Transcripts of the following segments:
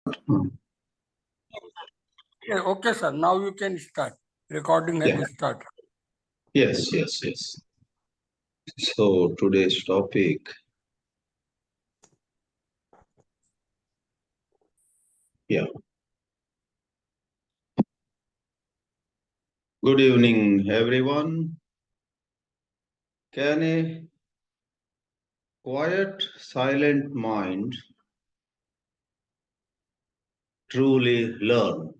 Yeah, okay, sir. Now you can start. Recording has started. Yes. So today's topic, Good evening, everyone. Can a quiet, silent mind truly learn?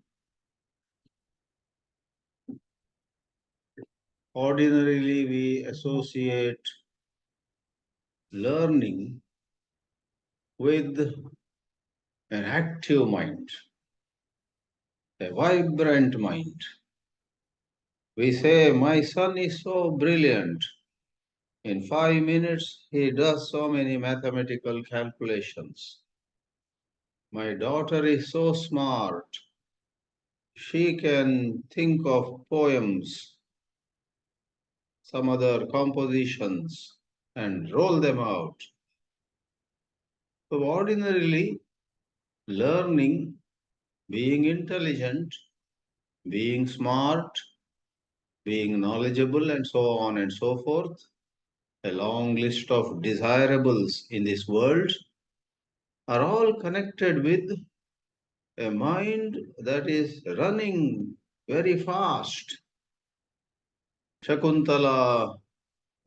Ordinarily, we associate learning with an active mind, a vibrant mind. We say, my son is so brilliant. In 5 minutes, he does so many mathematical calculations. My daughter is so smart. She can think of poems, some other compositions, and roll them out. So, ordinarily, learning, being intelligent, being smart, being knowledgeable, and so on and so forth, a long list of desirables in this world, are all connected with a mind that is running very fast. Shakuntala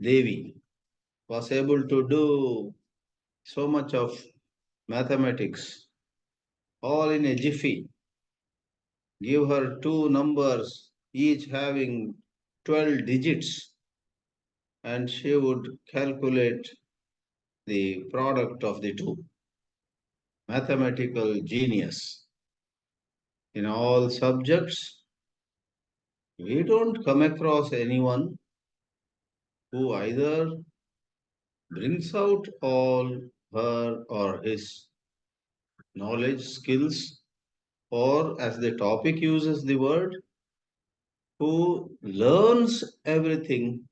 Devi was able to do so much of mathematics all in a jiffy. Give her two numbers, each having 12 digits, and she would calculate the product of the two. Mathematical genius. In all subjects, we don't come across anyone who either brings out all her or his knowledge, skills, or as the topic uses the word, who learns everything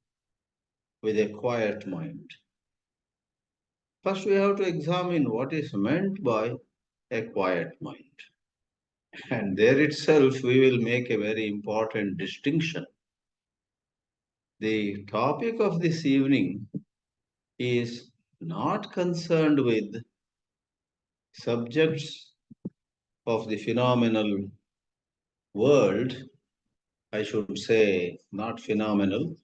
with a quiet mind. First, we have to examine what is meant by a quiet mind. And there itself, we will make a very important distinction. The topic of this evening is not concerned with subjects of the phenomenal world. I should say, not phenomenal,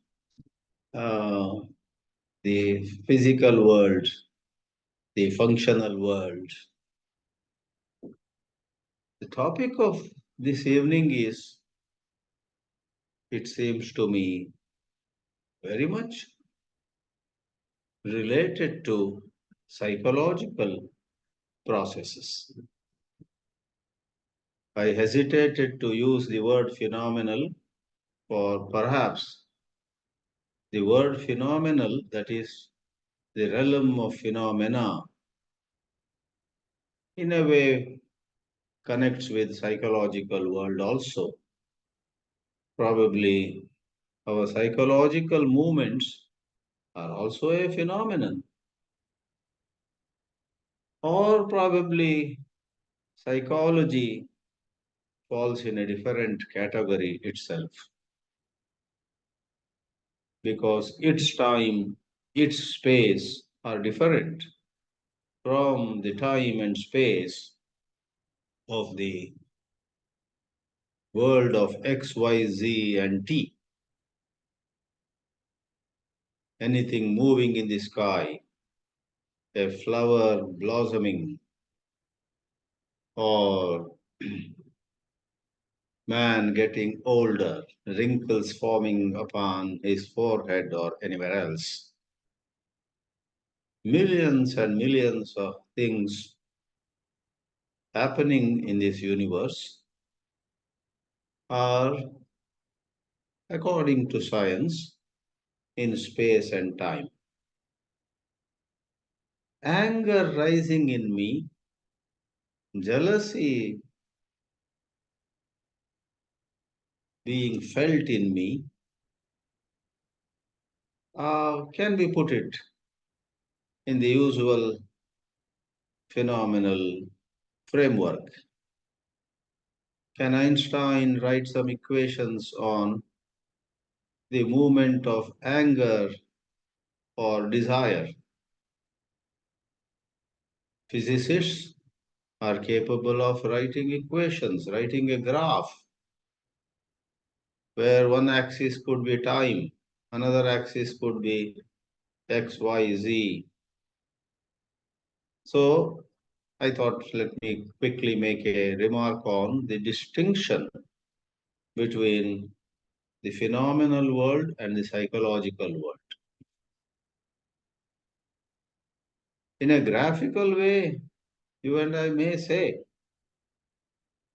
the physical world, the functional world. The topic of this evening is, it seems to me, very much related to psychological processes. I hesitated to use the word phenomenal, for perhaps the word phenomenal, that is the realm of phenomena, in a way connects with psychological world also. Probably our psychological movements are also a phenomenon. Or probably psychology falls in a different category itself, because its time, its space are different from the time and space of the world of X, Y, Z, and T. Anything moving in the sky, a flower blossoming, or man getting older, wrinkles forming upon his forehead or anywhere else. Millions and millions of things happening in this universe are, according to science, in space and time. Anger rising in me, jealousy being felt in me, can be put it in the usual phenomenal framework. Can Einstein write some equations on the movement of anger or desire? Physicists are capable of writing equations, writing a graph where one axis could be time, another axis could be X, Y, Z. So I thought let me quickly make a remark on the distinction between the phenomenal world and the psychological world. In a graphical way, you and I may say,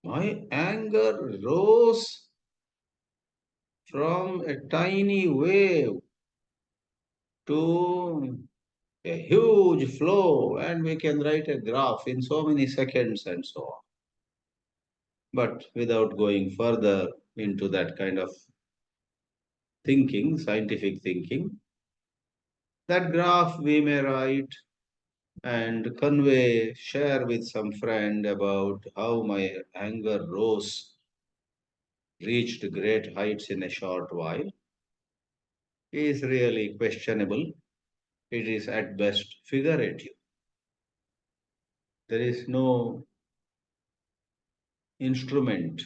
my anger rose from a tiny wave to a huge flow, and we can write a graph in so many seconds and so on. But without going further into that kind of thinking, scientific thinking, that graph we may write and convey, share with some friend about how my anger rose, reached great heights in a short while, is really questionable. It is at best figurative. There is no instrument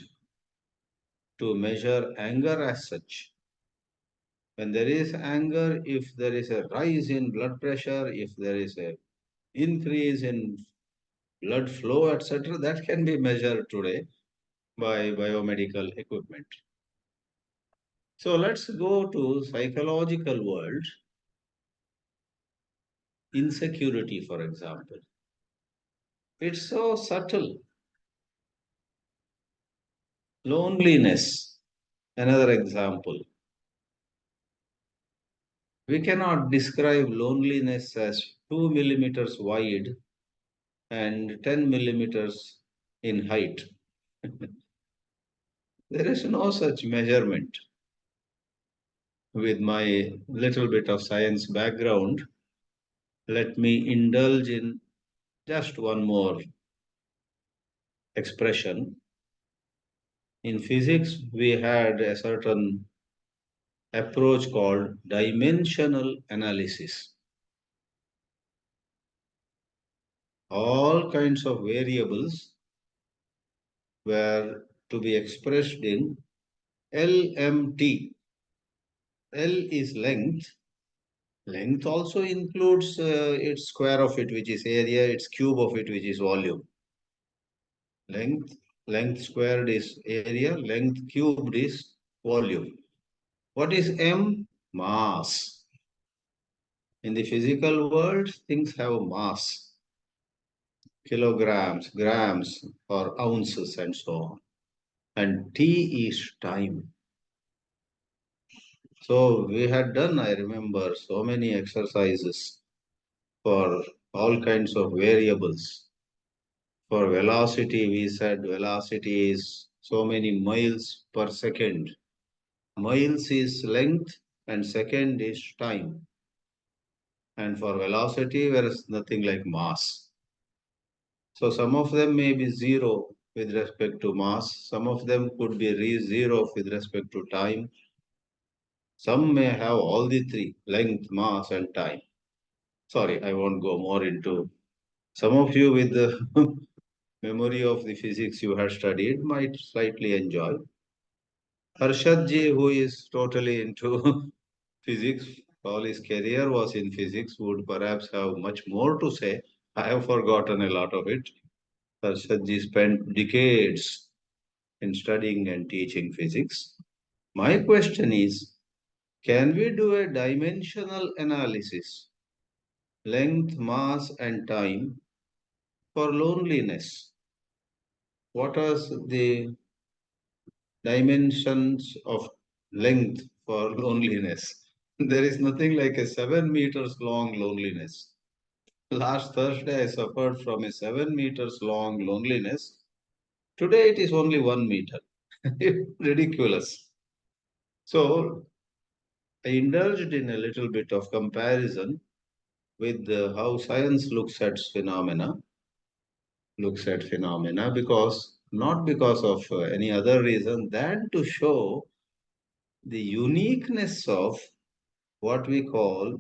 to measure anger as such. When there is anger, if there is a rise in blood pressure, if there is a increase in blood flow, etc., that can be measured today by biomedical equipment. So let's go to psychological world. Insecurity, for example. It's so subtle. Loneliness, another example. We cannot describe loneliness as 2 millimeters wide and 10 millimeters in height. There is no such measurement. With my little bit of science background, let me indulge in just one more expression. In physics, we had a certain approach called dimensional analysis. All kinds of variables were to be expressed in LMT. L is length. Length also includes its square of it, which is area, its cube of it, which is volume. Length squared is area, length cubed is volume. What is M? Mass. In the physical world, things have mass. Kilograms, grams, or ounces, and so on. And T is time. So we had done, I remember, so many exercises for all kinds of variables. For velocity, we said velocity is so many miles per second. Miles is length and second is time. And for velocity, there is nothing like mass. So some of them may be zero with respect to mass. Some of them could be zero with respect to time. Some may have all the three, length, mass, and time. Sorry, I won't go more into. Some of you with the memory of the physics you have studied might slightly enjoy. Harshadji, who is totally into physics, all his career was in physics, would perhaps have much more to say. I have forgotten a lot of it. Harshadji spent decades in studying and teaching physics. My question is, can we do a dimensional analysis, length, mass, and time for loneliness? What are the dimensions of length for loneliness? There is nothing like a 7 meters long loneliness. Last Thursday, I suffered from a 7 meters long loneliness. Today, it is only 1 meter. Ridiculous. So, I indulged in a little bit of comparison with how science looks at phenomena because not because of any other reason than to show the uniqueness of what we call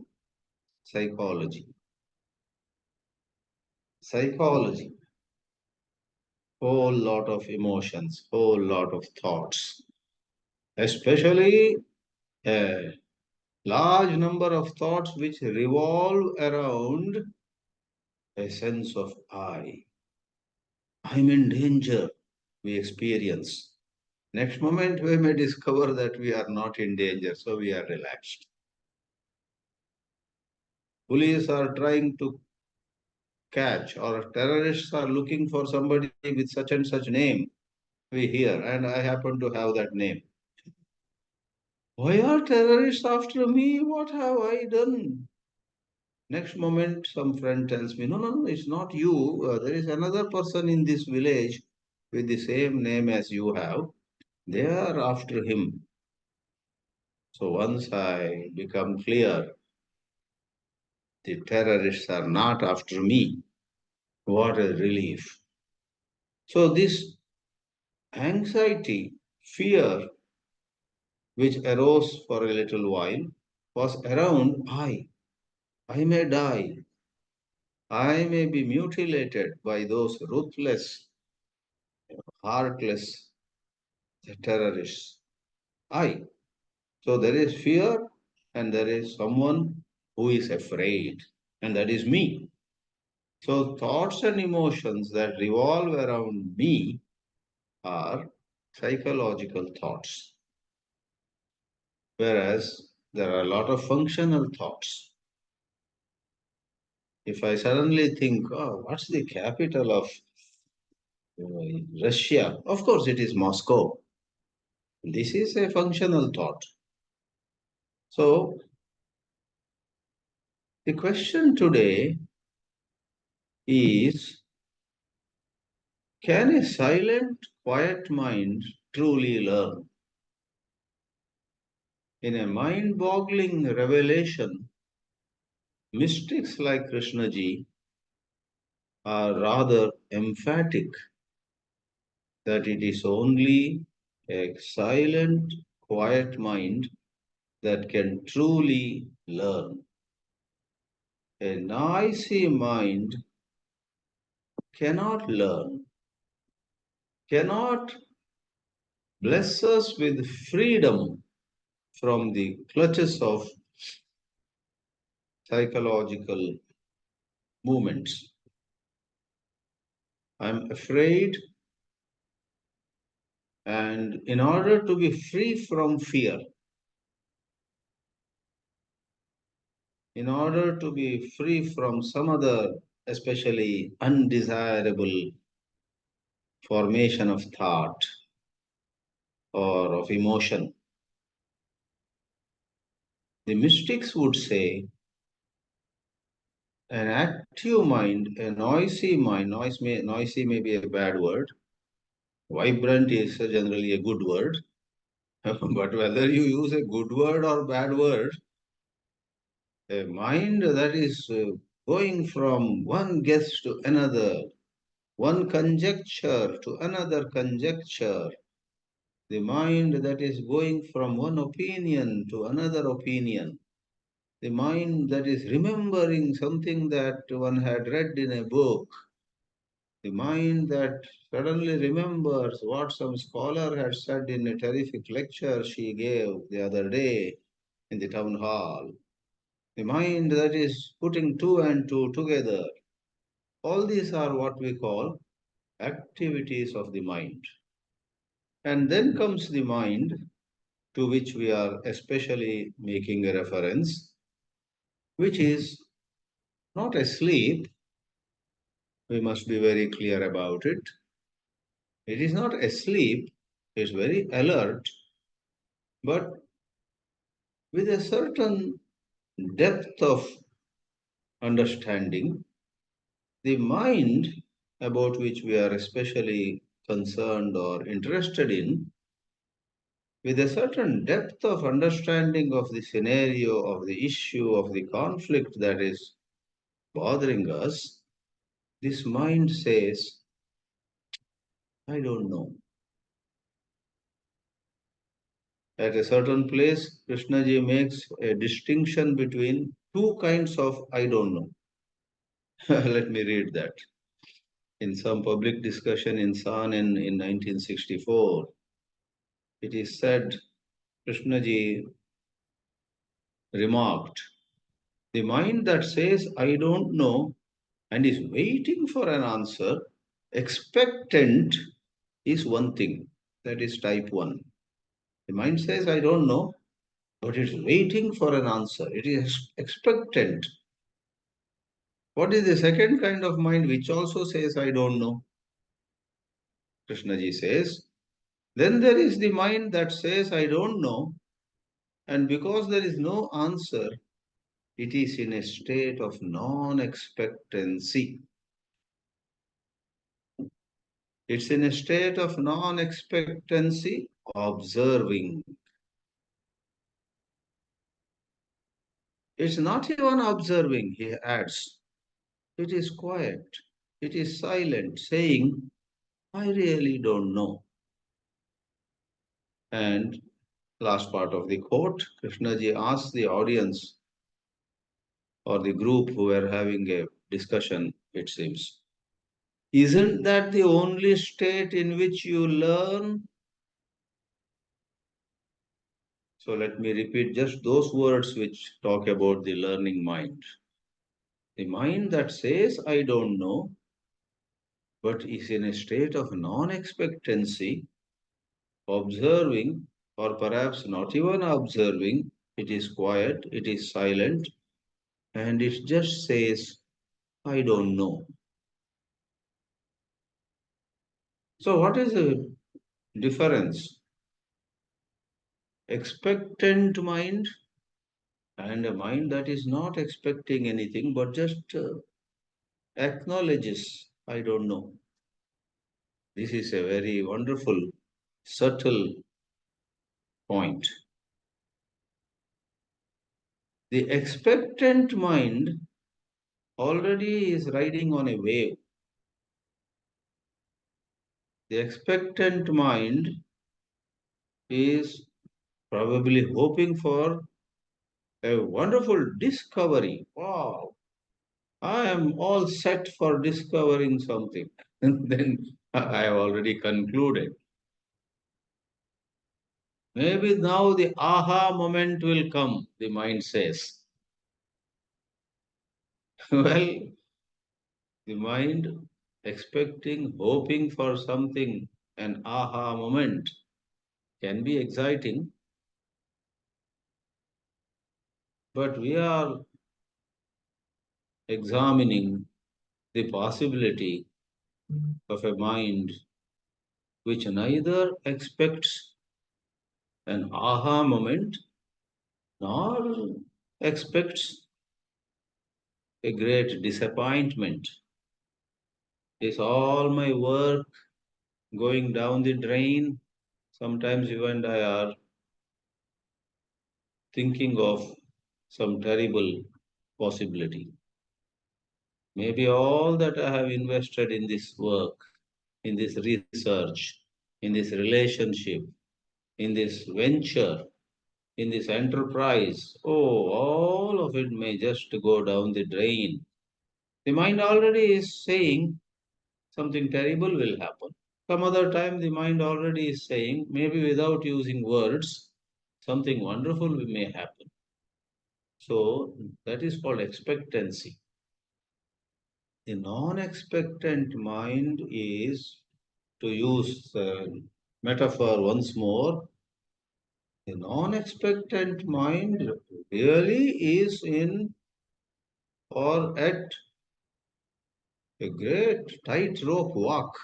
psychology. Psychology, whole lot of emotions, whole lot of thoughts, especially a large number of thoughts which revolve around a sense of I. I'm in danger, we experience. Next moment, we may discover that we are not in danger, so we are relaxed. Police are trying to catch, or terrorists are looking for somebody with such and such name, we hear, and I happen to have that name. Why are terrorists after me? What have I done? Next moment, some friend tells me, no, no, no, it's not you. There is another person in this village with the same name as you have. They are after him. So once I become clear, the terrorists are not after me. What a relief. So this anxiety, fear, which arose for a little while, was around I may die. I may be mutilated by those ruthless, heartless terrorists. I. So there is fear and there is someone who is afraid, and that is me. So thoughts and emotions that revolve around me are psychological thoughts, whereas there are a lot of functional thoughts. If I suddenly think, oh, what's the capital of Russia? Of course, it is Moscow. This is a functional thought. So the question today is, can a silent, quiet mind truly learn? In a mind boggling revelation, mystics like Krishnaji are rather emphatic that it is only a silent, quiet mind that can truly learn. A noisy mind cannot learn, cannot bless us with freedom from the clutches of psychological movements. I'm afraid, and in order to be free from fear, in order to be free from some other, especially undesirable formation of thought or of emotion, the mystics would say an active mind, a noisy mind, noisy may be a bad word, vibrant is generally a good word, but whether you use a good word or bad word, a mind that is going from one guess to another, one conjecture to another conjecture, the mind that is going from one opinion to another opinion, the mind that is remembering something that one had read in a book, the mind that suddenly remembers what some scholar had said in a terrific lecture she gave the other day in the town hall, the mind that is putting two and two together. All these are what we call activities of the mind. And then comes the mind to which we are especially making a reference, which is not asleep. We must be very clear about it. It is not asleep, it's very alert, but with a certain depth of understanding. The mind about which we are especially concerned or interested in, with a certain depth of understanding of the scenario, of the issue, of the conflict that is bothering us, this mind says, I don't know. At a certain place, Krishnaji makes a distinction between two kinds of I don't know. Let me read that. In some public discussion in San in 1964, it is said, Krishnaji remarked, the mind that says I don't know and is waiting for an answer, expectant, is one thing. That is type 1. The mind says I don't know, but it's waiting for an answer. It is expectant. What is the second kind of mind which also says I don't know? Krishnaji says, then there is the mind that says I don't know, and because there is no answer, it is in a state of non-expectancy. It's in a state of non-expectancy, observing. It's not even observing, he adds. It is quiet. It is silent, saying, I really don't know. And last part of the quote, Krishnaji asks the audience or the group who were having a discussion, it seems, isn't that the only state in which you learn? So let me repeat just those words which talk about the learning mind. The mind that says, I don't know, but is in a state of non expectancy, observing, or perhaps not even observing, it is quiet, it is silent, and it just says, I don't know. So, what is the difference? Expectant mind and a mind that is not expecting anything but just acknowledges, I don't know. This is a very wonderful, subtle point. The expectant mind already is riding on a wave. The expectant mind is probably hoping for a wonderful discovery. Wow, I am all set for discovering something. And then I have already concluded. Maybe now the aha moment will come, the mind says. Well, the mind expecting, hoping for something, an aha moment can be exciting, but we are examining the possibility of a mind which neither expects an aha moment nor expects a great disappointment. Is all my work going down the drain? Sometimes you and I are thinking of some terrible possibility. Maybe all that I have invested in this work, in this research, in this relationship, in this venture, in this enterprise, oh, all of it may just go down the drain. The mind already is saying something terrible will happen. Some other time, the mind already is saying, maybe without using words, something wonderful may happen. So that is called expectancy. The non expectant mind is, to use the metaphor once more, the non expectant mind really is in or at a great tightrope walk.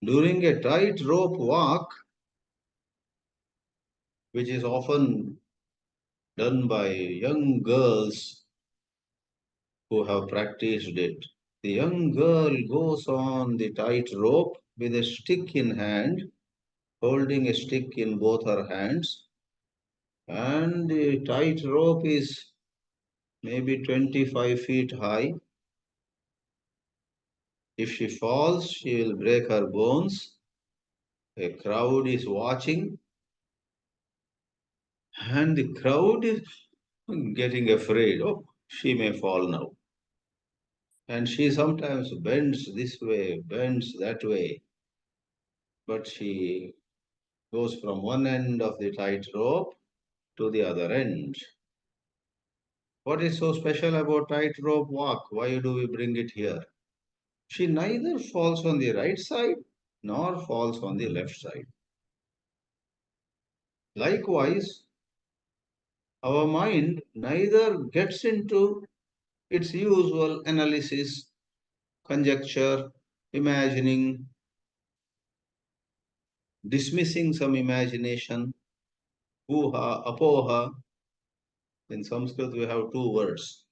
During a tightrope walk, which is often done by young girls who have practiced it, the young girl goes on the tightrope with a stick in hand, holding a stick in both her hands, and the tightrope is maybe 25 feet high. If she falls, she will break her bones. A crowd is watching, and the crowd is getting afraid. Oh, she may fall now. And she sometimes bends this way, bends that way, but she goes from one end of the tightrope to the other end. What is so special about tightrope walk? Why do we bring it here? She neither falls on the right side nor falls on the left side. Likewise, our mind neither gets into its usual analysis, conjecture, imagining, dismissing some imagination, uha, apoha. In Sanskrit, we have two words.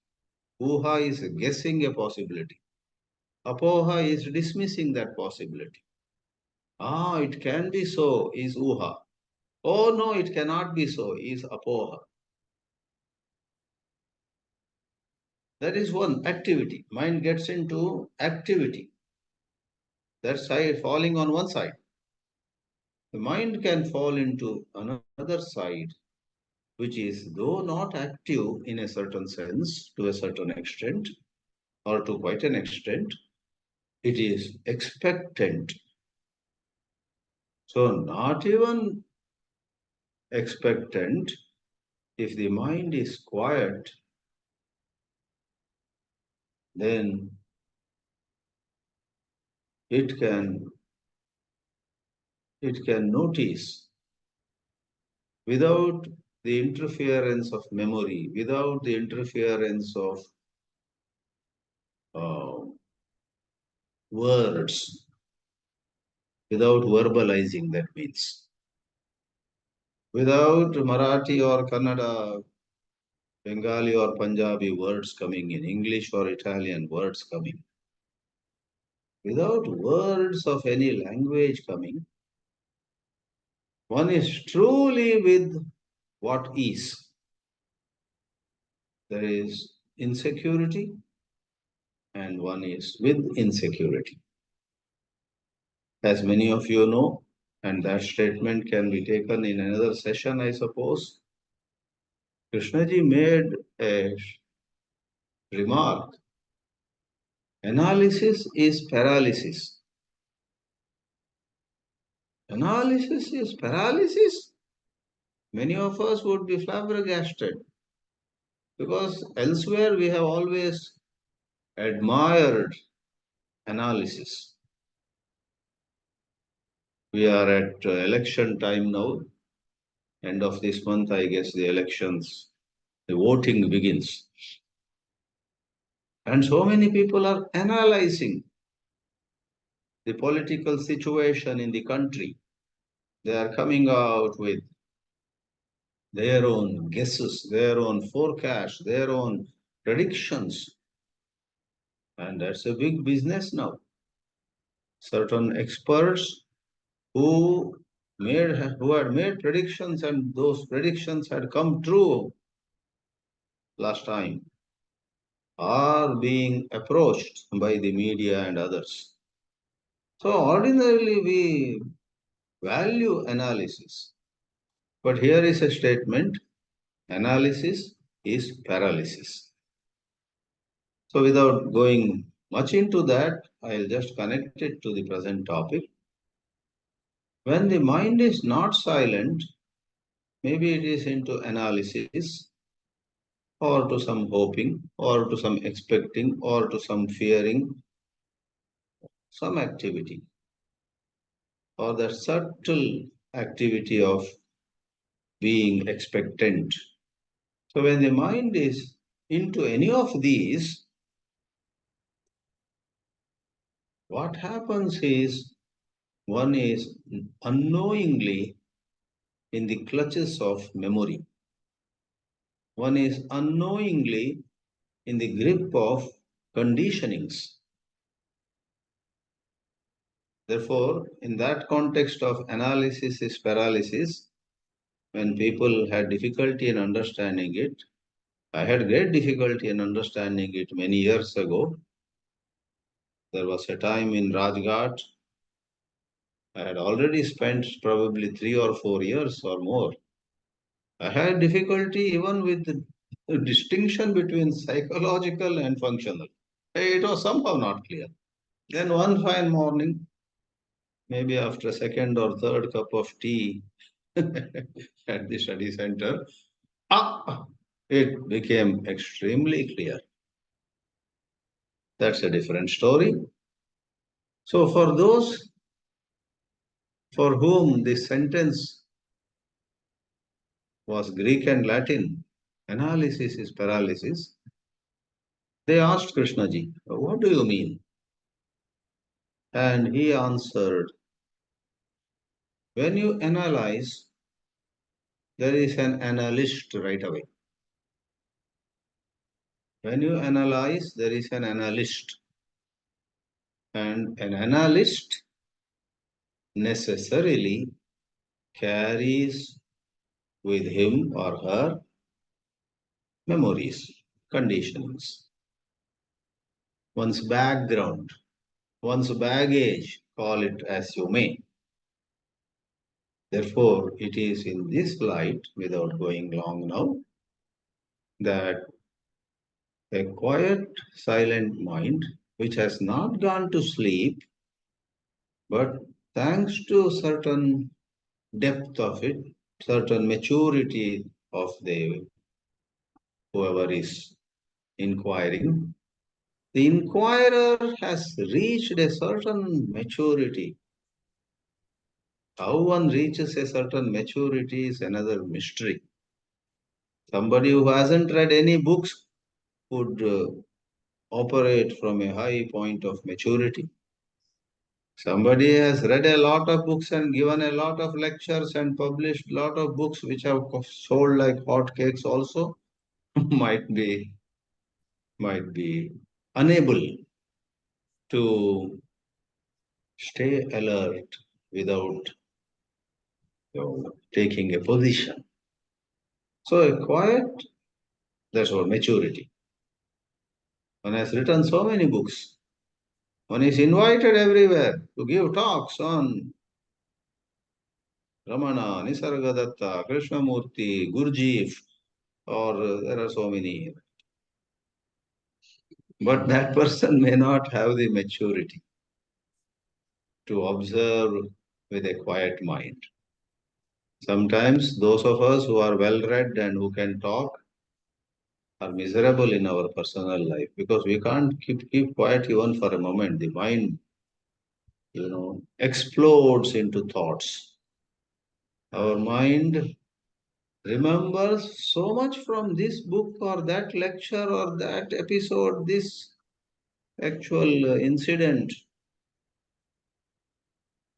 Uha is guessing a possibility. Apoha is dismissing that possibility. Ah, it can be so, is uha. Oh no, it cannot be so, is apoha. That is one activity. Mind gets into activity. That side falling on one side. The mind can fall into another side, which is though not active in a certain sense, to a certain extent, or to quite an extent, it is expectant. So, not even expectant, if the mind is quiet, then it can notice without the interference of memory, without the interference of uh, words, without verbalizing, that means. Without Marathi or Kannada, Bengali or Punjabi words coming in, English or Italian words coming, without words of any language coming, one is truly with what is. There is insecurity and one is with insecurity. As many of you know, and that statement can be taken in another session, I suppose, Krishnaji made a remark. Analysis is paralysis. Analysis is paralysis. Many of us would be flabbergasted because elsewhere we have always admired analysis. We are at election time now. End of this month, I guess the elections, the voting begins. And so many people are analyzing the political situation in the country. They are coming out with their own guesses, their own forecasts, their own predictions. And that's a big business now. Certain experts who had made predictions and those predictions had come true last time are being approached by the media and others. So ordinarily we value analysis. But here is a statement, analysis is paralysis. So without going much into that, I'll just connect it to the present topic. When the mind is not silent, maybe it is into analysis or to some hoping or to some expecting or to some fearing, some activity or the subtle activity of being expectant. So when the mind is into any of these, what happens is one is unknowingly in the clutches of memory. One is unknowingly in the grip of conditionings. Therefore, in that context of analysis is paralysis, when people had difficulty in understanding it, I had great difficulty in understanding it many years ago. There was a time in Rajghat, I had already spent probably 3 or 4 years or more. I had difficulty even with the distinction between psychological and functional. It was somehow not clear. Then one fine morning, maybe after a second or third cup of tea at the study center, ah, it became extremely clear. That's a different story. So, for those for whom this sentence was Greek and Latin, analysis is paralysis, they asked Krishnaji, what do you mean? And he answered, when you analyze, there is an analyst right away. When you analyze, there is an analyst. And an analyst necessarily carries with him or her memories, conditionings, one's background, one's baggage, call it as you may. Therefore, it is in this light, without going long now, that a quiet, silent mind, which has not gone to sleep, but thanks to certain depth of it, certain maturity of the whoever is inquiring, the inquirer has reached a certain maturity. How one reaches a certain maturity is another mystery. Somebody who hasn't read any books would operate from a high point of maturity. Somebody has read a lot of books and given a lot of lectures and published a lot of books which have sold like hotcakes also might be unable to stay alert without taking a position. So a quiet, that's what maturity. One has written so many books. One is invited everywhere to give talks on Ramana, Nisargadatta, Krishnamurti, Gurjeev, or there are so many. But that person may not have the maturity to observe with a quiet mind. Sometimes those of us who are well read and who can talk are miserable in our personal life because we can't keep quiet even for a moment. The mind, explodes into thoughts. Our mind remembers so much from this book or that lecture or that episode, this actual incident.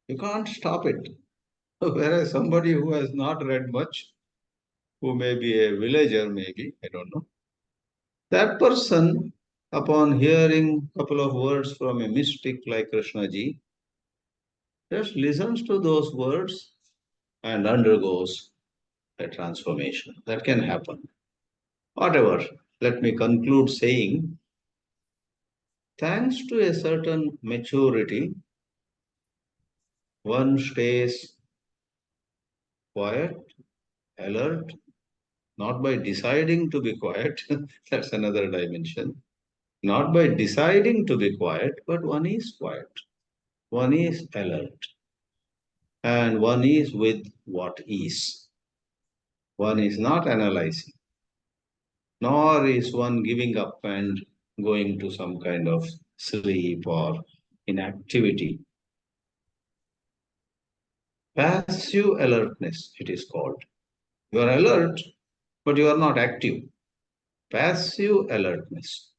You can't stop it. Whereas somebody who has not read much, who may be a villager, maybe, I don't know, that person, upon hearing a couple of words from a mystic like Krishnaji, just listens to those words and undergoes a transformation. That can happen. Whatever, let me conclude saying, thanks to a certain maturity, one stays quiet, alert, not by deciding to be quiet, that's another dimension, not by deciding to be quiet, but one is quiet, one is alert, and one is with what is. One is not analyzing, nor is one giving up and going to some kind of sleep or inactivity. Passive alertness, it is called. You are alert, but you are not active. Passive alertness.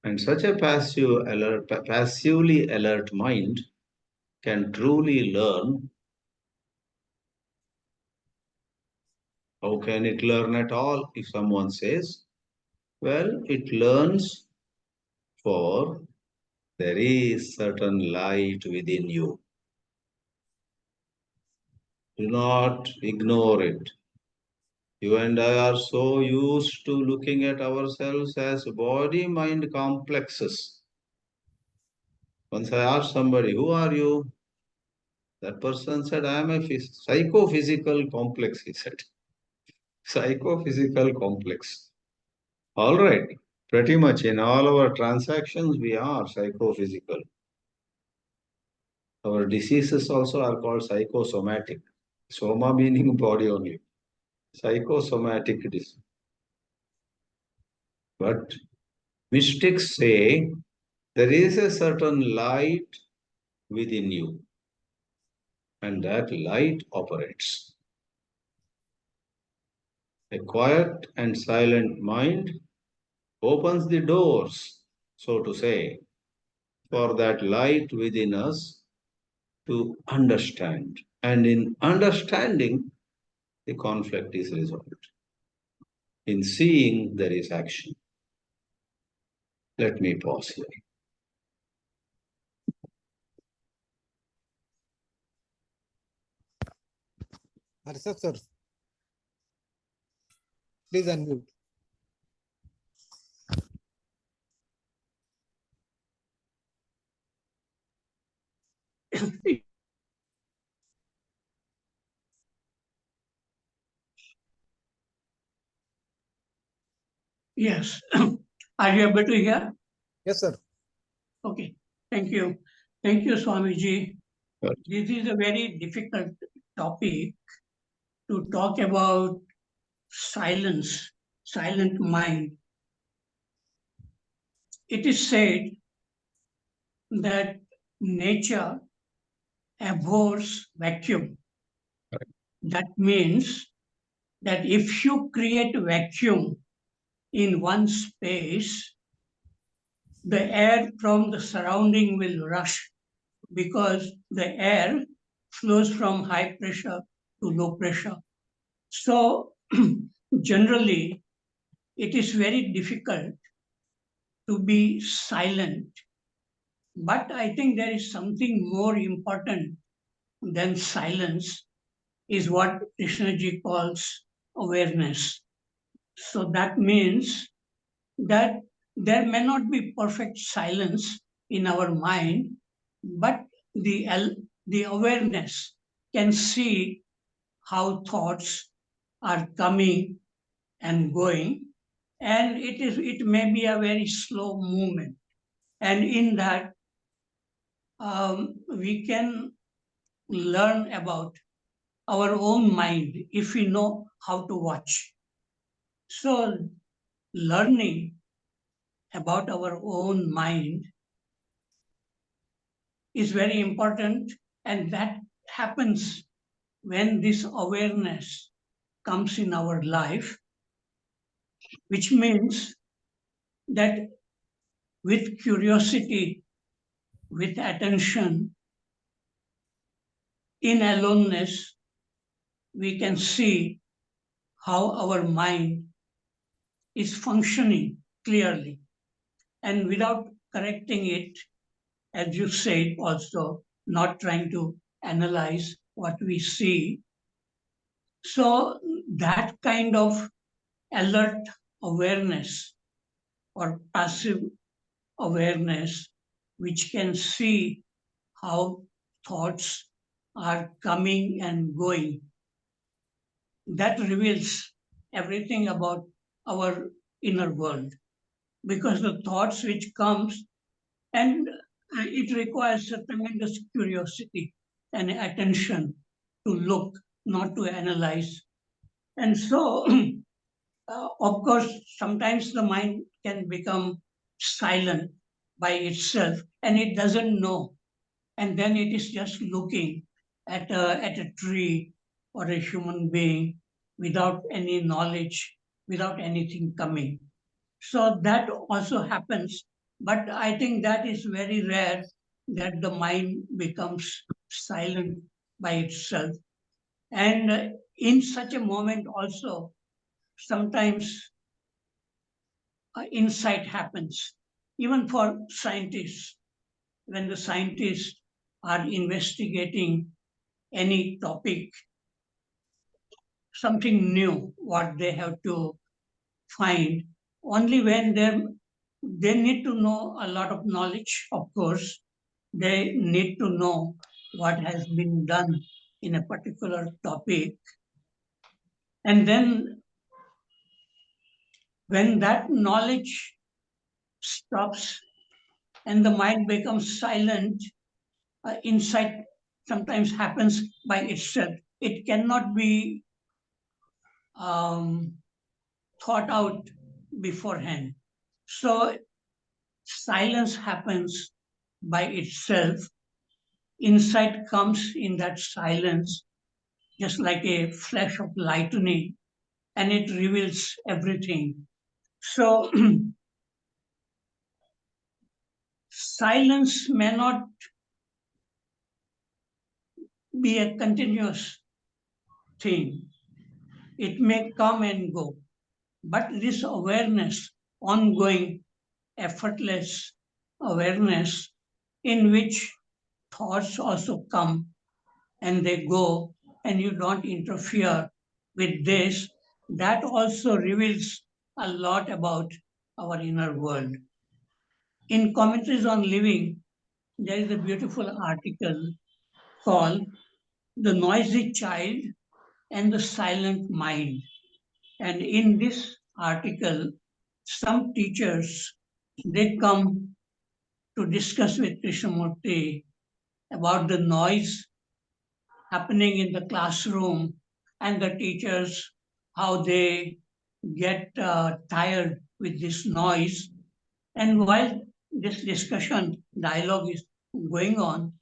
And such a passively alert mind can truly learn. How can it learn at all? If someone says, well, it learns for there is certain light within you. Do not ignore it. You and I are so used to looking at ourselves as body-mind complexes. Once I asked somebody, who are you? That person said, I am a psychophysical complex, he said. Psychophysical complex. All right. Pretty much in all our transactions, we are psychophysical. Our diseases also are called psychosomatic. Soma meaning body only. Psychosomatic disease. But mystics say there is a certain light within you, and that light operates. A quiet and silent mind opens the doors, so to say, for that light within us to understand. And in understanding, the conflict is resolved. In seeing, there is action. Let me pause here. Harshad sir, please unmute. Yes. Are you able to hear? Yes, sir. Okay. Thank you. Thank you, Swamiji. Right. This is a very difficult topic to talk about silence, silent mind. It is said that nature abhors vacuum. Right. That means that if you create vacuum in one space, the air from the surrounding will rush because the air flows from high pressure to low pressure. So, generally, it is very difficult to be silent. But I think there is something more important than silence, is what Krishnaji calls awareness. So that means that there may not be perfect silence in our mind, but the awareness can see how thoughts are coming and going, and it may be a very slow movement, and in that we can learn about our own mind if we know how to watch. So learning about our own mind is very important, and that happens when this awareness comes in our life, which means that with curiosity, with attention, in aloneness, we can see how our mind is functioning clearly. And without correcting it, as you said, also not trying to analyze what we see. So that kind of alert awareness or passive awareness, which can see how thoughts are coming and going, that reveals everything about our inner world. Because the thoughts which comes, and it requires a tremendous curiosity and attention to look, not to analyze. And so, of course, sometimes the mind can become silent by itself and it doesn't know. And then it is just looking at a tree or a human being without any knowledge, without anything coming. So that also happens, but I think that is very rare that the mind becomes silent by itself. And in such a moment also, sometimes insight happens, even for scientists. When the scientists are investigating any topic, something new, what they have to find, only when they need to know a lot of knowledge, of course, They need to know what has been done in a particular topic. And then when that knowledge stops and the mind becomes silent, insight sometimes happens by itself. It cannot be um, thought out beforehand. So silence happens by itself. Insight comes in that silence, just like a flash of lightning, and it reveals everything. So silence may not be a continuous thing. It may come and go. But this awareness, ongoing, effortless awareness, in which thoughts also come and they go, and you don't interfere with this, that also reveals a lot about our inner world. In Commentaries on Living, there is a beautiful article called The Noisy Child and the Silent Mind. And in this article, some teachers, they come to discuss with Krishnamurti about the noise happening in the classroom and the teachers, how they get tired with this noise. And while this discussion, dialogue is going on,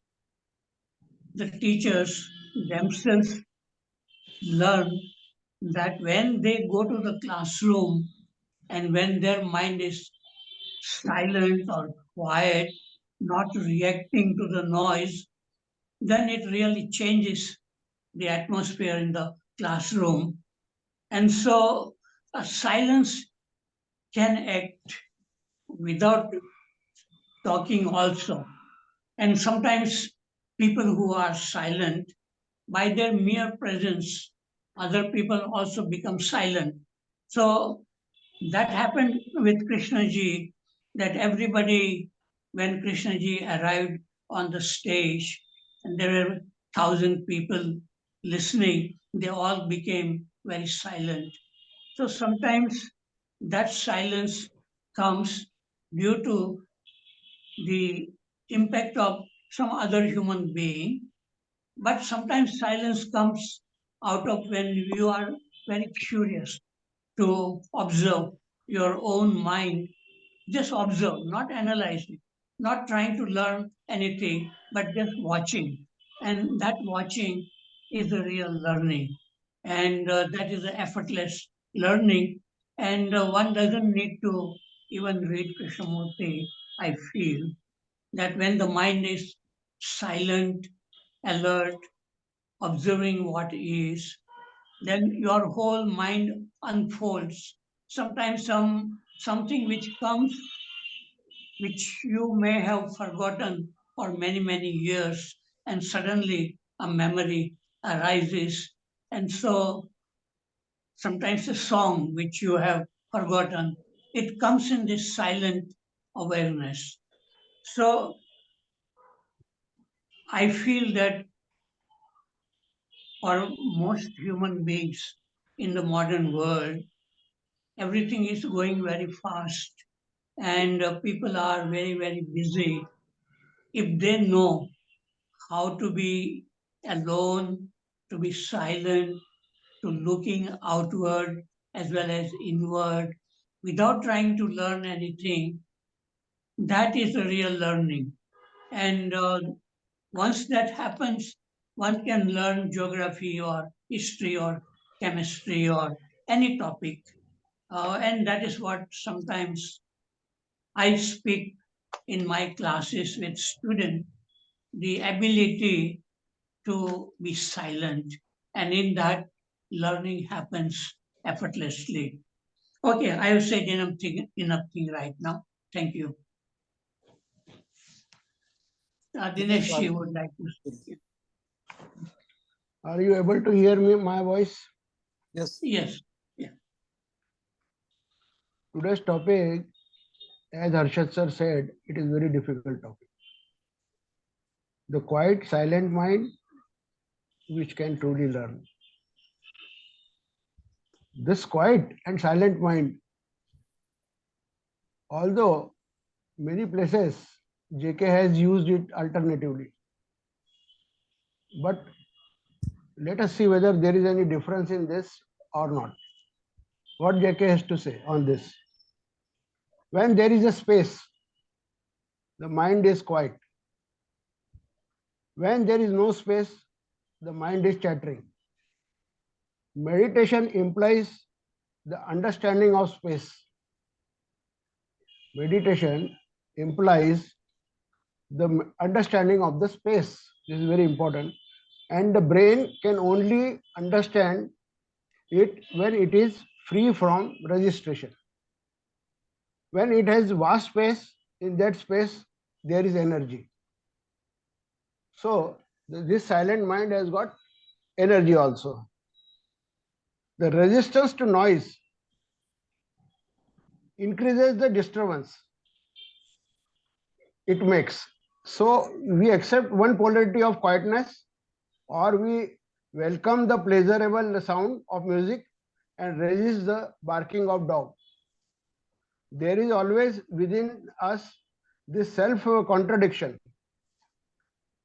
the teachers themselves learn that when they go to the classroom and when their mind is silent or quiet, not reacting to the noise, then it really changes the atmosphere in the classroom. And so a silence can act without talking also. And sometimes people who are silent, by their mere presence, other people also become silent. So that happened with Krishnaji, that everybody, when Krishnaji arrived on the stage and there were 1,000 people listening, they all became very silent. So sometimes that silence comes due to the impact of some other human being, but sometimes silence comes out of when you are very curious to observe your own mind. Just observe, not analyze it, not trying to learn anything, but just watching. And that watching is the real learning. And that is the effortless learning. And one doesn't need to even read Krishnamurti, I feel, that when the mind is silent, alert, observing what is, then your whole mind unfolds. Sometimes something which comes, which you may have forgotten for many, many years, and suddenly a memory arises. And so sometimes a song which you have forgotten, it comes in this silent awareness. So I feel that for most human beings in the modern world, everything is going very fast and people are very, very busy. If they know how to be alone, to be silent, to looking outward as well as inward, without trying to learn anything, that is the real learning. And once that happens, one can learn geography or history or chemistry or any topic. And that is what sometimes I speak in my classes with students, the ability to be silent. And in that, learning happens effortlessly. Okay, I have said enough thing right now. Thank you. Dinesh, you would like to speak. Are you able to hear me, my voice? Yes. Yes. Today's topic, as Harshad sir said, it is very difficult topic. the quiet, silent mind which can truly learn. This quiet and silent mind, although many places JK has used it alternatively, but let us see whether there is any difference in this or not. What JK has to say on this. When there is a space, the mind is quiet. When there is no space, the mind is chattering. Meditation implies the understanding of space. Meditation implies the understanding of the space. This is very important. And the brain can only understand it when it is free from registration. When it has vast space, in that space there is energy. So this silent mind has got energy also. The resistance to noise increases the disturbance it makes. So we accept one polarity of quietness, or we welcome the pleasurable sound of music and resist the barking of dog. There is always within us this self contradiction,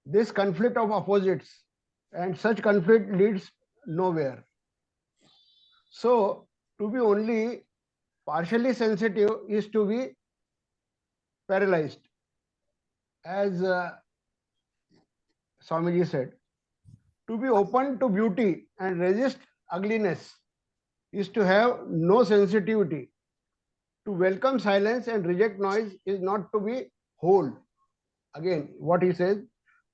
this conflict of opposites, and such conflict leads nowhere. So to be only partially sensitive is to be paralyzed. As Swamiji said, to be open to beauty and resist ugliness is to have no sensitivity. To welcome silence and reject noise is not to be whole. Again, what he says,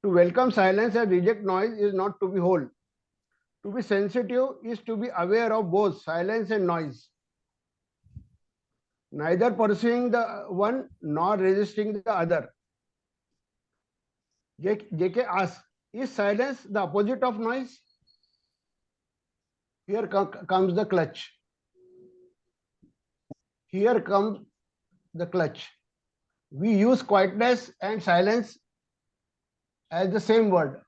to welcome silence and reject noise is not to be whole. To be sensitive is to be aware of both silence and noise, neither pursuing the one nor resisting the other. JK asks, is silence the opposite of noise? Here comes the clutch. Here comes the clutch. We use quietness and silence as the same word,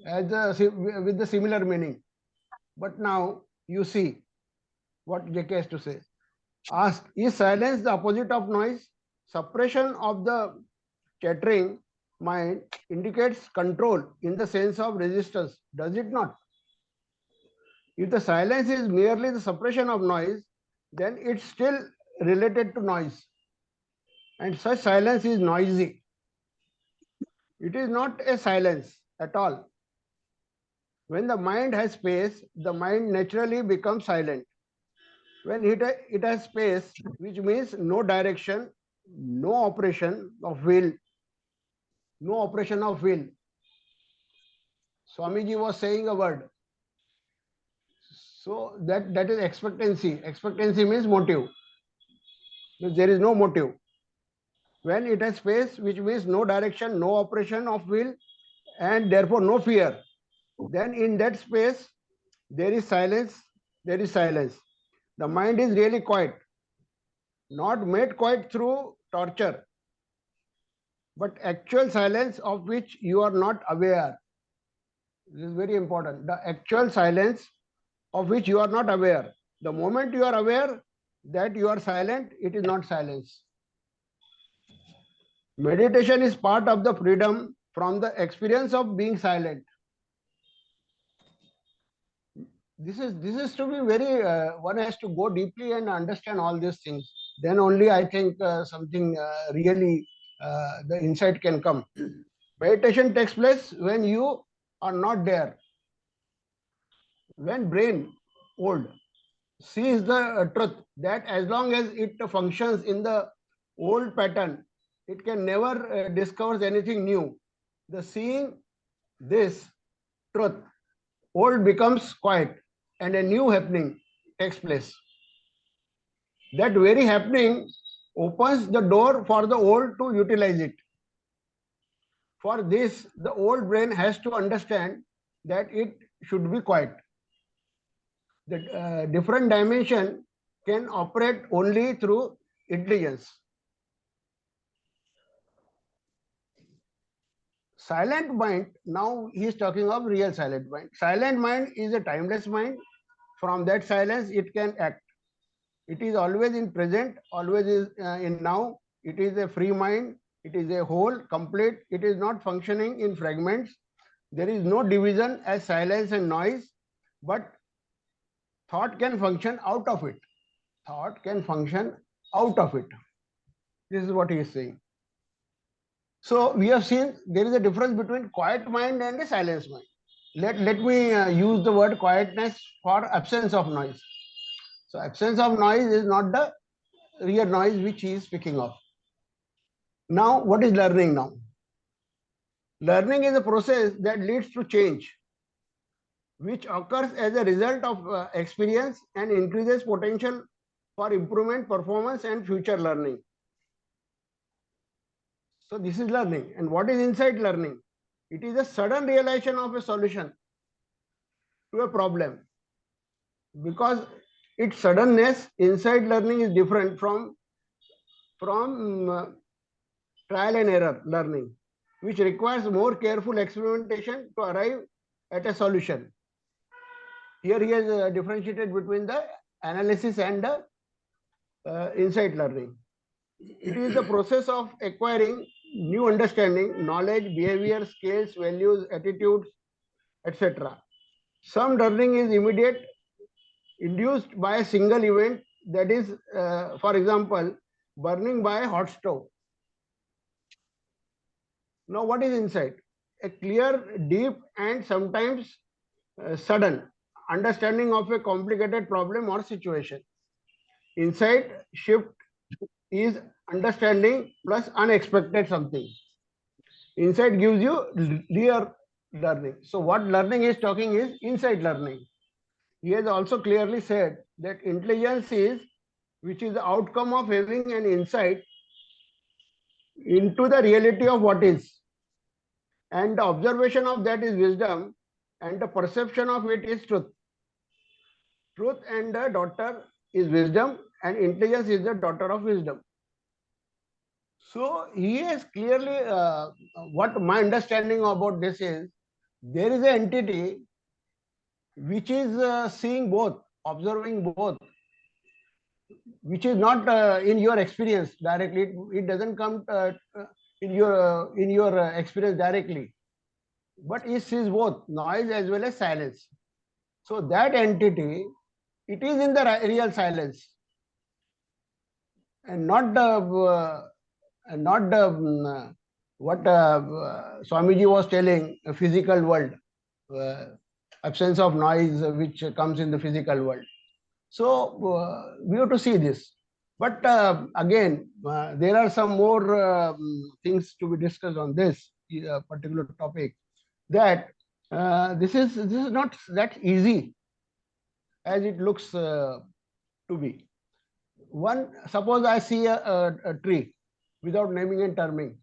with the similar meaning. But now you see what JK has to say. Ask, is silence the opposite of noise? Suppression of the chattering mind indicates control in the sense of resistance, does it not? If the silence is merely the suppression of noise, then it's still related to noise. And such silence is noisy. It is not a silence at all. When the mind has space, the mind naturally becomes silent. When it has space, which means no direction, no operation of will, no operation of will. Swamiji was saying a word. So that is expectancy. Expectancy means motive. There is no motive. When it has space, which means no direction, no operation of will, and therefore no fear, then in that space there is silence. There is silence. The mind is really quiet, not made quiet through torture, but actual silence of which you are not aware. This is very important. The actual silence of which you are not aware. The moment you are aware that you are silent, it is not silence. Meditation is part of the freedom from the experience of being silent. This is to be very, one has to go deeply and understand all these things. Then only I think something really, the insight can come. Meditation takes place when you are not there. When brain, old, sees the truth that as long as it functions in the old pattern, it can never discover anything new. The seeing this truth, old becomes quiet and a new happening takes place. That very happening opens the door for the old to utilize it. For this, the old brain has to understand that it should be quiet. The different dimension can operate only through intelligence. silent mind, now he is talking of real silent mind. Silent mind is a timeless mind. From that silence, it can act. It is always in present, always is in now. It is a free mind. It is a whole, complete. It is not functioning in fragments. There is no division as silence and noise, but thought can function out of it. Thought can function out of it. This is what he is saying. So we have seen there is a difference between quiet mind and a silence mind. Let me use the word quietness for absence of noise. So absence of noise is not the real noise which he is speaking of. Now, what is learning now? Learning is a process that leads to change, which occurs as a result of experience and increases potential for improvement, performance, and future learning. So this is learning. And what is insight learning? It is a sudden realization of a solution to a problem. Because its suddenness, insight learning is different from trial and error learning, which requires more careful experimentation to arrive at a solution. Here he has differentiated between the analysis and the insight learning. It is the process of acquiring new understanding, knowledge, behavior, skills, values, attitudes, etc. Some learning is immediate, induced by a single event, that is, for example, burning by a hot stove. Now, what is insight? A clear, deep, and sometimes sudden understanding of a complicated problem or situation. Insight shift is understanding plus unexpected something. Insight gives you clear learning. So what learning is talking is insight learning. He has also clearly said that intelligence is, which is the outcome of having an insight into the reality of what is. And the observation of that is wisdom, and the perception of it is truth. Truth and the daughter is wisdom, and intelligence is the daughter of wisdom. So he has clearly, what my understanding about this is, there is an entity which is seeing both, observing both, which is not in your experience directly. It doesn't come in your experience directly, but it sees both noise as well as silence. So that entity, it is in the real silence, and not the what Swamiji was telling, a physical world, absence of noise which comes in the physical world. So we have to see this. But again, there are some more things to be discussed on this particular topic. That this is not that easy as it looks to be. Suppose I see a tree without naming and terming.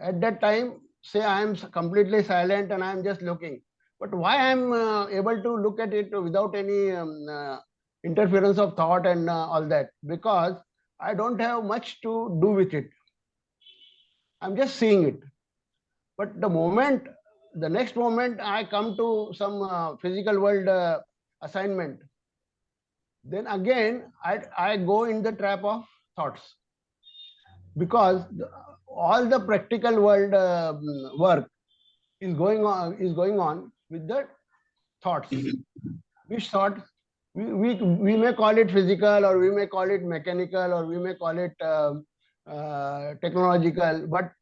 At that time, say I am completely silent and I am just looking. But why I am able to look at it without any interference of thought and all that? Because I don't have much to do with it. I'm just seeing it. But the next moment I come to some physical world assignment, then again I go in the trap of thoughts. Because all the practical world work is going on with the thoughts. Which thoughts? We may call it physical, or we may call it mechanical, or we may call it technological, but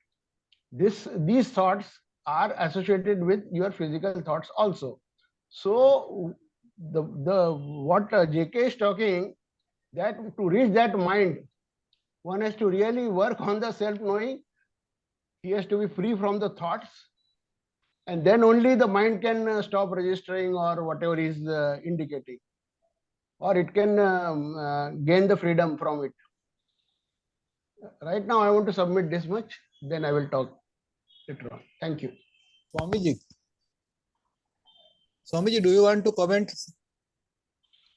these thoughts are associated with your physical thoughts also. So the what JK is talking, that to reach that mind, one has to really work on the self-knowing. He has to be free from the thoughts, and then only the mind can stop registering or whatever is indicating, or it can gain the freedom from it. Right now, I want to submit this much, then I will talk later on. Thank you. Swamiji, do you want to comment?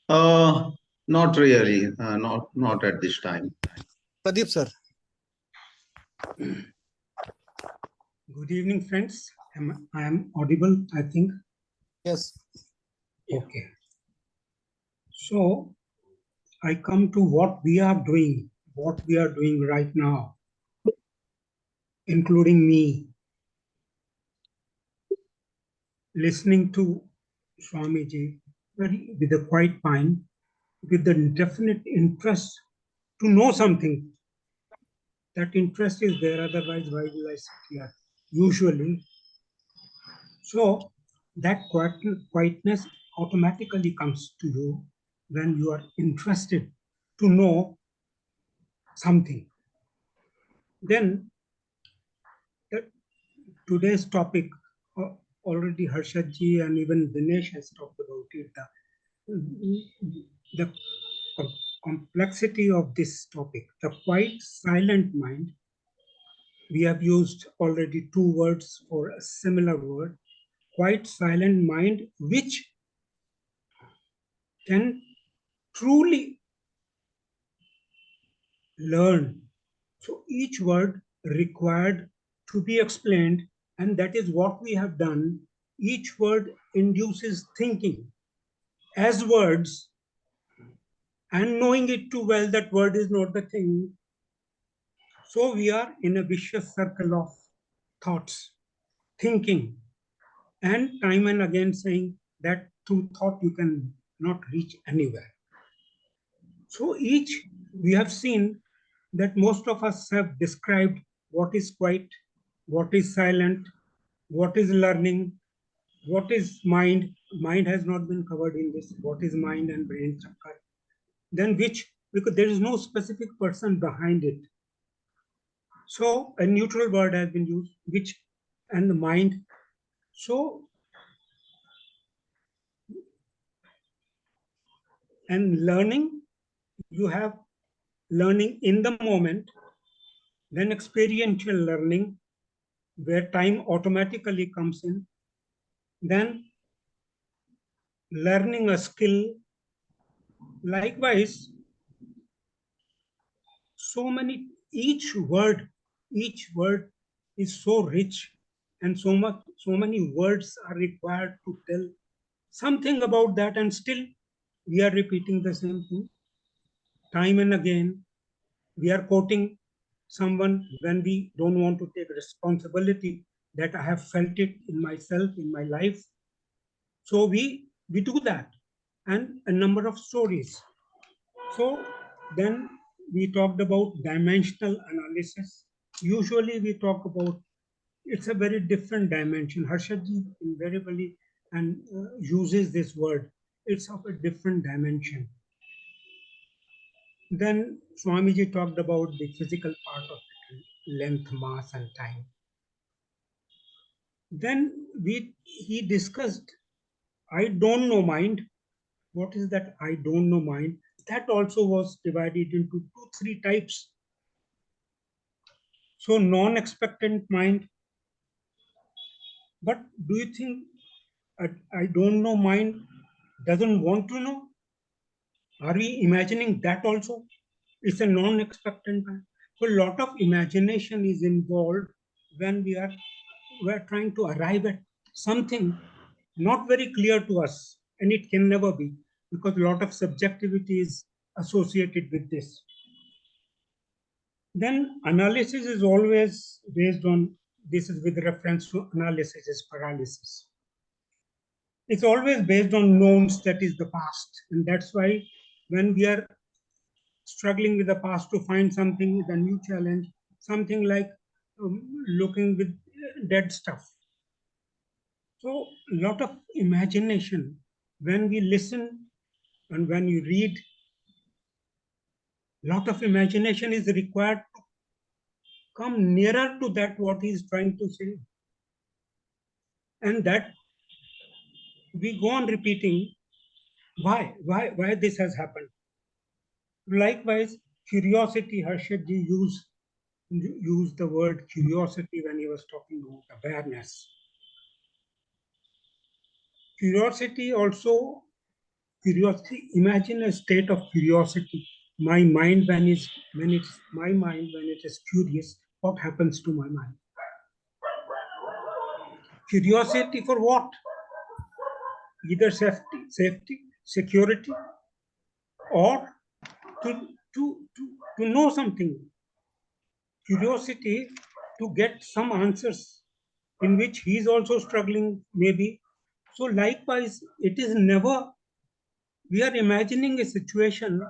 Not really, not at this time. Pradeep sir. Good evening, friends. I am audible, I think. Yes. Okay. So I come to what we are doing right now, including me, listening to Swamiji with a quiet mind, with the definite interest to know something. That interest is there, otherwise why will I sit here? Usually. So that quietness automatically comes to you when you are interested to know something. Then today's topic, already Harshad ji and even Dinesh has talked about it. The complexity of this topic, the quiet silent mind. We have used already two words for a similar word, quiet silent mind, which can truly learn. So each word required to be explained, and that is what we have done. Each word induces thinking as words, and knowing it too well that word is not the thing. So we are in a vicious circle of thoughts, thinking, and time and again saying that through thought you can not reach anywhere. So each, we have seen that most of us have described what is quiet, what is silent, what is learning, what is mind. Mind has not been covered in this. What is mind and brain chakra? Then which, because there is no specific person behind it. So a neutral word has been used, which, and the mind. So, and learning, you have learning in the moment, then experiential learning, where time automatically comes in, then learning a skill. Likewise, so many, each word is so rich, and so many words are required to tell something about that, and still we are repeating the same thing time and again. We are quoting someone when we don't want to take responsibility that I have felt it in myself, in my life. So we do that, and a number of stories. So then we talked about dimensional analysis. Usually we talk about, it's a very different dimension. Harshadji invariably and uses this word. It's of a different dimension. Then Swamiji talked about the physical part of it, length, mass, and time. Then he discussed, I don't know mind. What is that I don't know mind? That also was divided into three types. So non-expectant mind. But do you think I don't know mind doesn't want to know? Are we imagining that also? It's a non-expectant mind. So a lot of imagination is involved when we are trying to arrive at something not very clear to us, and it can never be, because a lot of subjectivity is associated with this. Then analysis is always based on, this is with reference to analysis is paralysis. It's always based on knowns, that is the past. And that's why when we are struggling with the past to find something with a new challenge, something like looking with dead stuff. So a lot of imagination, when we listen and when you read, a lot of imagination is required to come nearer to that what he is trying to say. And that we go on repeating why this has happened. Likewise, curiosity, Harshadji used the word curiosity when he was talking about awareness. Curiosity also, imagine a state of curiosity. My mind when it is curious, what happens to my mind? Curiosity for what? Either safety, security, or to know something. Curiosity to get some answers in which he is also struggling, maybe. So likewise, it is never, we are imagining a situation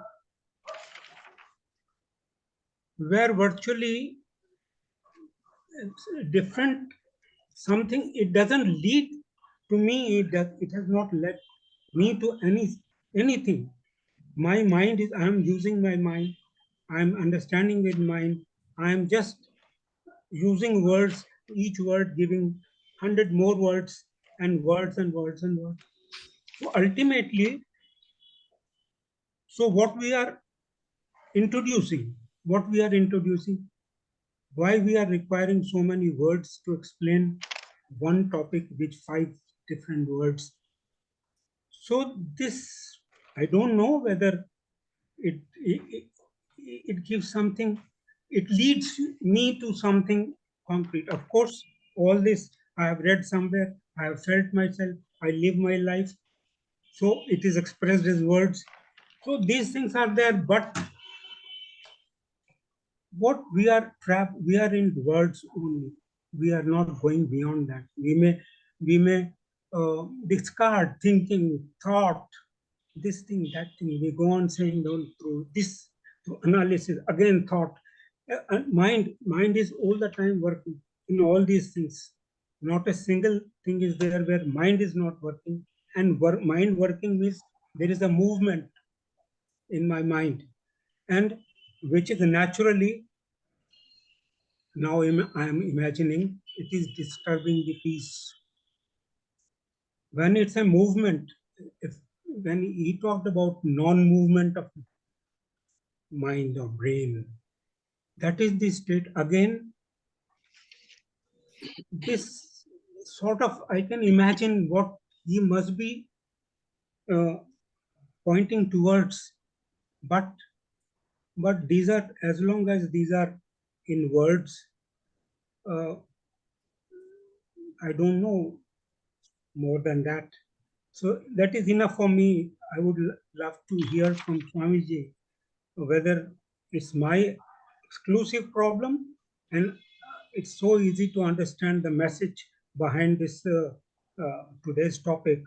where virtually different something, it doesn't lead to me, it has not led me to anything. My mind is, I am using my mind, I am understanding with mind, I am just using words, each word giving 100 more words and words and words and words. So ultimately, so what we are introducing, why we are requiring so many words to explain one topic with 5 different words. So this, I don't know whether it gives something, it leads me to something concrete. Of course, all this I have read somewhere, I have felt myself, I live my life. So it is expressed as words. So these things are there, but what we are trapped, we are in words only. We are not going beyond that. We may discard thinking, thought, this thing, that thing. We go on saying down through this, through analysis, again thought. Mind is all the time working in all these things. Not a single thing is there where mind is not working. And mind working means there is a movement in my mind, and which is naturally, now I am imagining, it is disturbing the peace. When it's a movement, when he talked about non-movement of mind or brain, that is the state. Again, this sort of, I can imagine what he must be pointing towards, but these are, as long as these are in words, I don't know more than that. So that is enough for me. I would love to hear from Swamiji whether it's my exclusive problem, and it's so easy to understand the message behind this today's topic,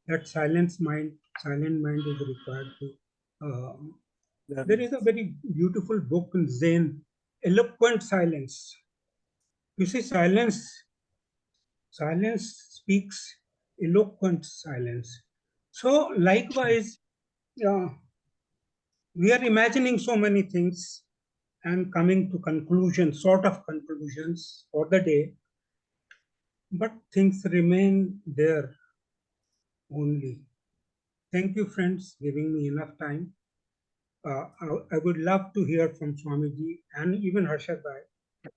that silent mind is required to. There is a very beautiful book in Zen, Eloquent Silence. You see, silence speaks, eloquent silence. So likewise, we are imagining so many things and coming to conclusions, sort of conclusions for the day, but things remain there only. Thank you, friends, giving me enough time. I would love to hear from Swamiji and even Harshad Bhai,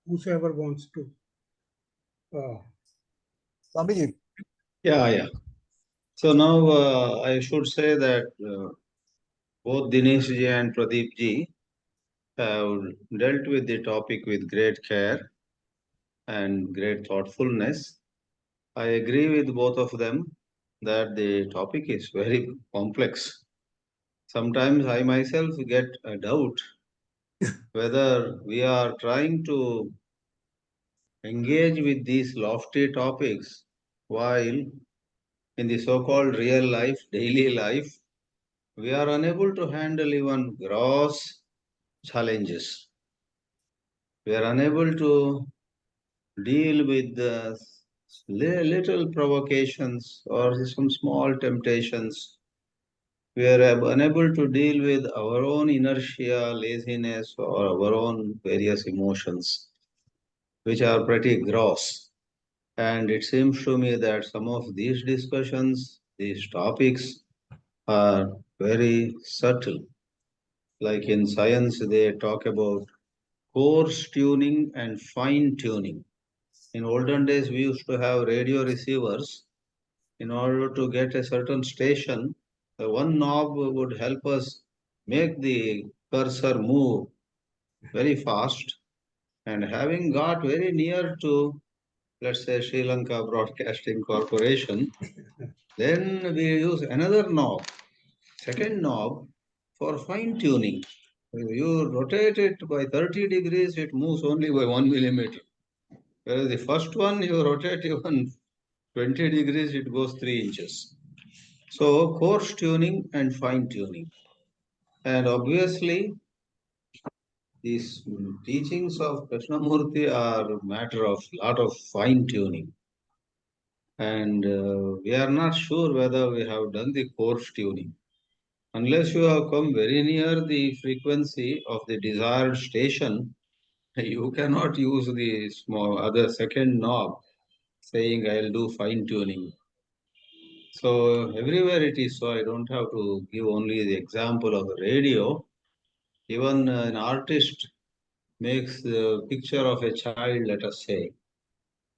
whosoever wants to. Swamiji. Yeah. So now I should say that both Dinesh ji and Pradeep ji have dealt with the topic with great care and great thoughtfulness. I agree with both of them that the topic is very complex. Sometimes I myself get a doubt whether we are trying to engage with these lofty topics while in the so-called real life, daily life, we are unable to handle even gross challenges. We are unable to deal with the little provocations or some small temptations. We are unable to deal with our own inertia, laziness, or our own various emotions, which are pretty gross. And it seems to me that some of these discussions, these topics, are very subtle. Like in science, they talk about coarse tuning and fine tuning. In olden days, we used to have radio receivers. In order to get a certain station, one knob would help us make the cursor move very fast. And having got very near to let's say Sri Lanka Broadcasting Corporation, then we use another knob, second knob for fine tuning. If you rotate it by 30 degrees, it moves only by 1 millimeter. Whereas the first one, you rotate even 20 degrees, it goes 3 inches. So coarse tuning and fine tuning. And obviously, these teachings of Krishnamurti are a matter of lot of fine tuning. And we are not sure whether we have done the coarse tuning. Unless you have come very near the frequency of the desired station, you cannot use the small other second knob saying I'll do fine tuning. So everywhere it is so. I don't have to give only the example of the radio. Even an artist makes the picture of a child, let us say.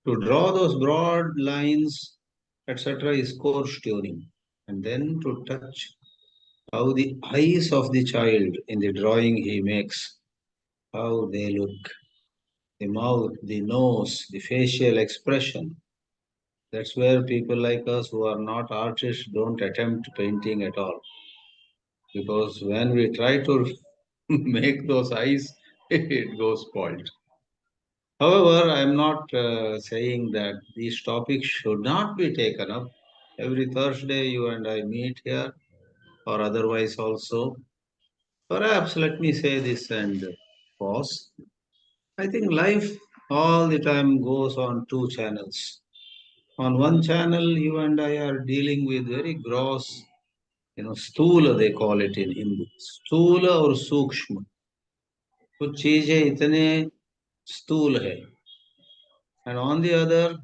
To draw those broad lines, etc., is coarse tuning. And then to touch how the eyes of the child in the drawing he makes, how they look, the mouth, the nose, the facial expression. That's where people like us who are not artists don't attempt painting at all. Because when we try to make those eyes, it goes spoiled. However, I am not saying that these topics should not be taken up. Every Thursday, you and I meet here, or otherwise also. Perhaps let me say this and pause. I think life all the time goes on two channels. On one channel, you and I are dealing with very gross, स्थूल they call it in Hindi. स्थूल और सूक्ष्म. कुछ चीजें इतने स्थूल है. And on the other,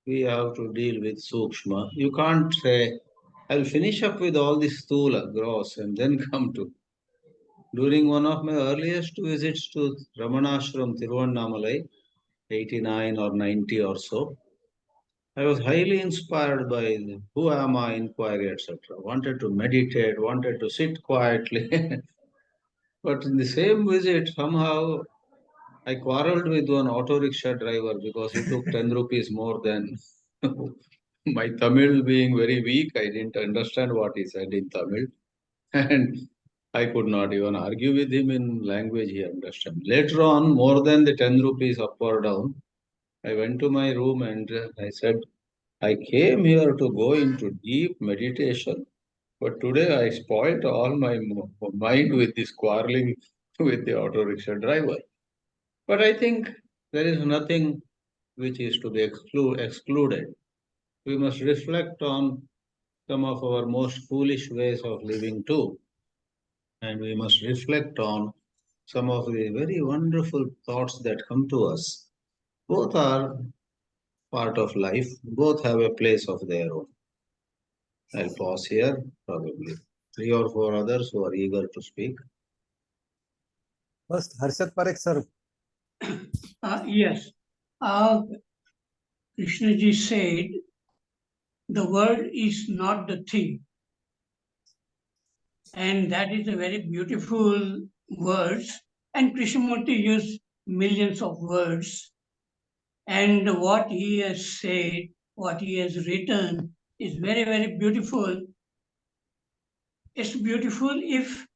we have to deal with sukshma. You can't say, I'll finish up with all this stula, gross, and then come to. During one of my earliest visits to Ramanashram, Tiruvannamalai, 89 or 90 or so, I was highly inspired by the who am I inquiry, etc. Wanted to meditate, wanted to sit quietly. But in the same visit, somehow I quarreled with one auto rickshaw driver because he took 10 rupees more than my Tamil being very weak. I didn't understand what he said in Tamil. And I could not even argue with him in language he understood. Later on, more than the 10 rupees up or down, I went to my room and I said, I came here to go into deep meditation, but today I spoiled all my mind with this quarreling with the auto rickshaw driver. But I think there is nothing which is to be excluded. We must reflect on some of our most foolish ways of living too. And we must reflect on some of the very wonderful thoughts that come to us. Both are part of life, both have a place of their own. I'll pause here, probably 3 or 4 others who are eager to speak. First, Harshad Parekh, sir. Yes. Krishnaji said, the word is not the thing. And that is a very beautiful words. And Krishnamurti used millions of words. And what he has said, what he has written is very, very beautiful. It's beautiful if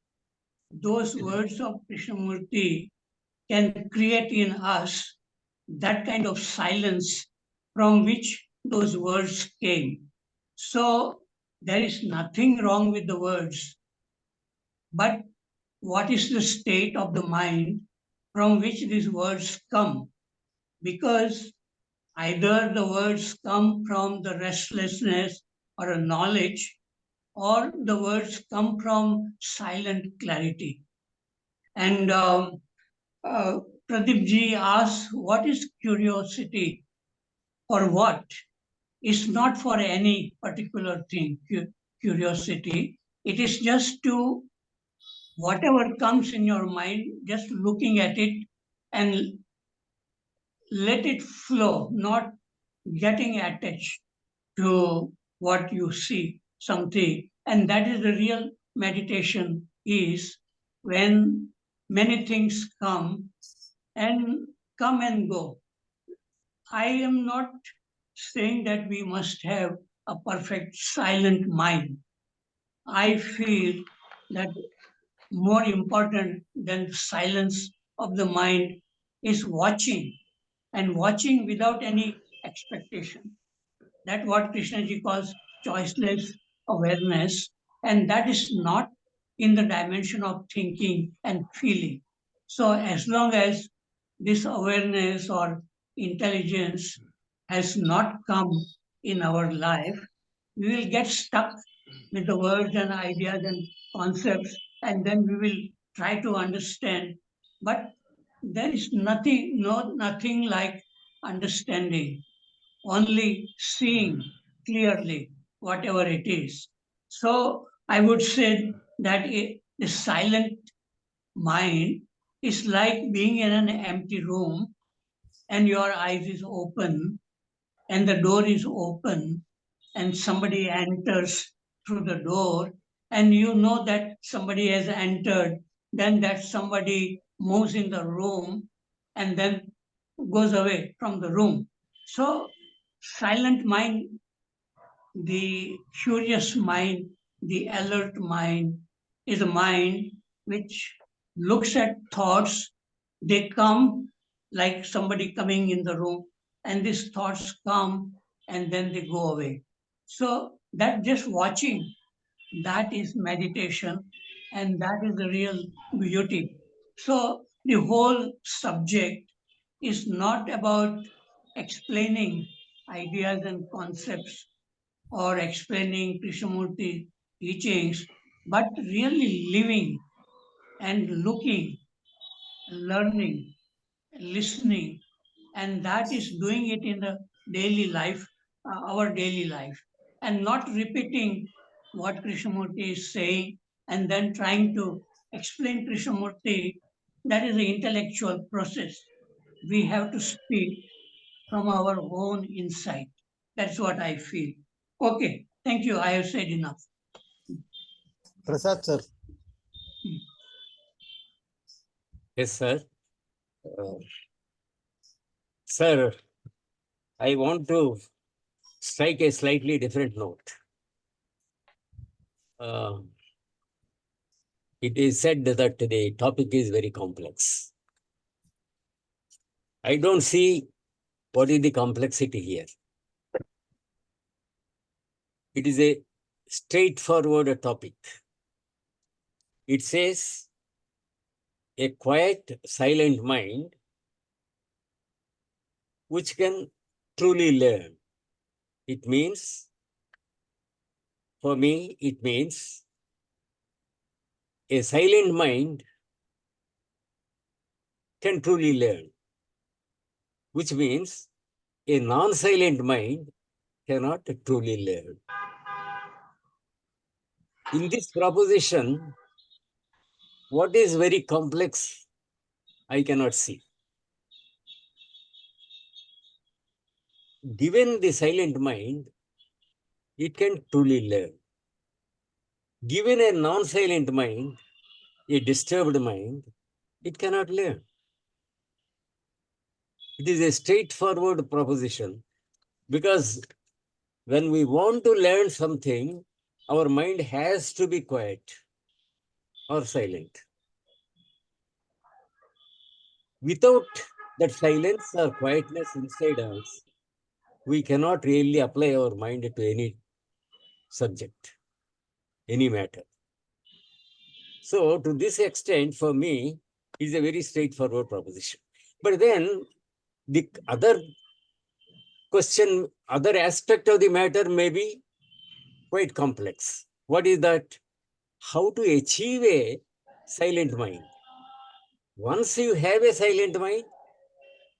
those words of Krishnamurti can create in us that kind of silence from which those words came. So there is nothing wrong with the words, but what is the state of the mind from which these words come? Because either the words come from the restlessness or a knowledge, or the words come from silent clarity. And Pradeep ji asks, what is curiosity? For what? It's not for any particular thing, curiosity. It is just to whatever comes in your mind, just looking at it and let it flow, not getting attached to what you see, something. And that is the real meditation is when many things come and go. I am not saying that we must have a perfect silent mind. I feel that more important than silence of the mind is watching, and watching without any expectation. That's what Krishnaji calls choiceless awareness, and that is not in the dimension of thinking and feeling. So, as long as this awareness or intelligence has not come in our life, we will get stuck with the words and ideas and concepts, and then we will try to understand. But there is nothing like understanding, only seeing clearly whatever it is. So I would say that the silent mind is like being in an empty room and your eyes is open and the door is open and somebody enters through the door and you know that somebody has entered, then that somebody moves in the room and then goes away from the room. So silent mind, the curious mind, the alert mind is a mind which looks at thoughts. They come like somebody coming in the room, and these thoughts come and then they go away. So that just watching, that is meditation, and that is the real beauty. So the whole subject is not about explaining ideas and concepts or explaining Krishnamurti teachings, but really living and looking, learning, listening, and that is doing it in the daily life, our daily life, and not repeating what Krishnamurti is saying and then trying to explain Krishnamurti. That is the intellectual process. We have to speak from our own insight. That's what I feel. Okay, thank you. I have said enough. Prasad sir. Yes, sir. Sir, I want to strike a slightly different note. It is said that the topic is very complex. I don't see what is the complexity here. It is a straightforward topic. It says a quiet, silent mind which can truly learn. It means, for me, it means a silent mind can truly learn, which means a non-silent mind cannot truly learn. In this proposition, what is very complex, I cannot see. Given the silent mind, it can truly learn. Given a non-silent mind, a disturbed mind, it cannot learn. It is a straightforward proposition because when we want to learn something, our mind has to be quiet or silent. Without that silence or quietness inside us, we cannot really apply our mind to any subject, any matter. So to this extent, for me, it is a very straightforward proposition. But then the other question, other aspect of the matter may be quite complex. What is that? How to achieve a silent mind? Once you have a silent mind,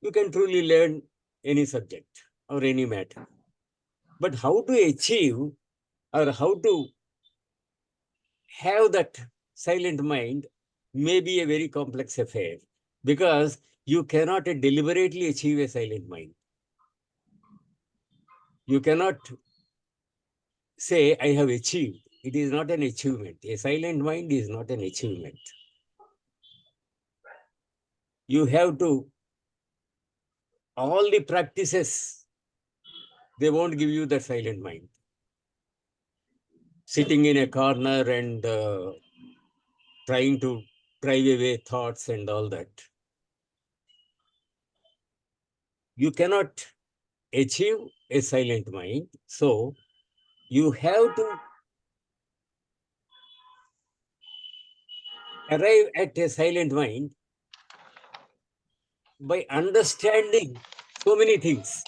you can truly learn any subject or any matter. But how to achieve or how to have that silent mind may be a very complex affair because you cannot deliberately achieve a silent mind. You cannot say, I have achieved. It is not an achievement. A silent mind is not an achievement. You have to all the practices, they won't give you that silent mind. Sitting in a corner and trying to drive away thoughts and all that. You cannot achieve a silent mind. So you have to arrive at a silent mind by understanding so many things.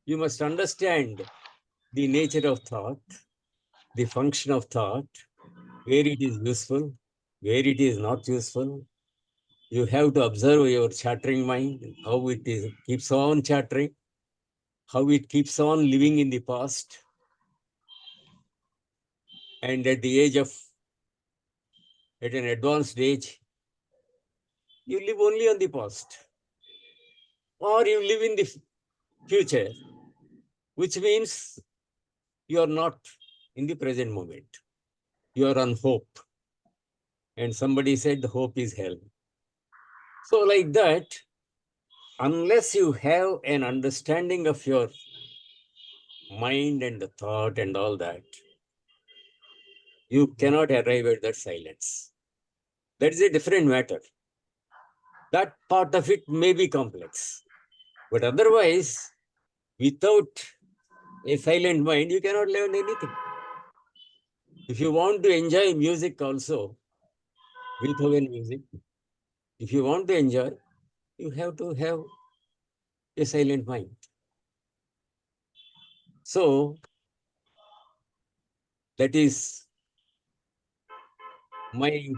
You must understand the nature of thought, the function of thought, where it is useful, where it is not useful. You have to observe your chattering mind, how it is keeps on chattering, how it keeps on living in the past. And at an advanced age, you live only on the past. Or you live in the future, which means you are not in the present moment. You are on hope. And somebody said hope is hell. So like that, unless you have an understanding of your mind and the thought and all that, you cannot arrive at that silence. That is a different matter. That part of it may be complex. But otherwise, without a silent mind, you cannot learn anything. If you want to enjoy music also, Beethoven music, if you want to enjoy, you have to have a silent mind. So, that is my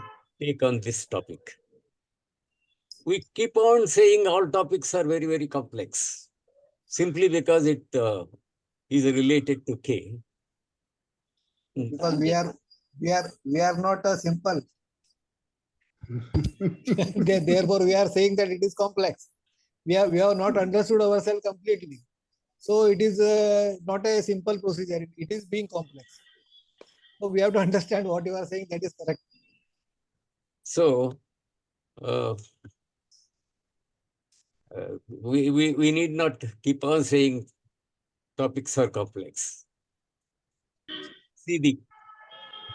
take on this topic. We keep on saying all topics are very, very complex, simply because it is related to K. Because we are not a simple. Therefore, we are saying that it is complex. We have not understood ourselves completely. So it is not a simple procedure. It is being complex. So we have to understand what you are saying. That is correct. So we need not keep on saying topics are complex. See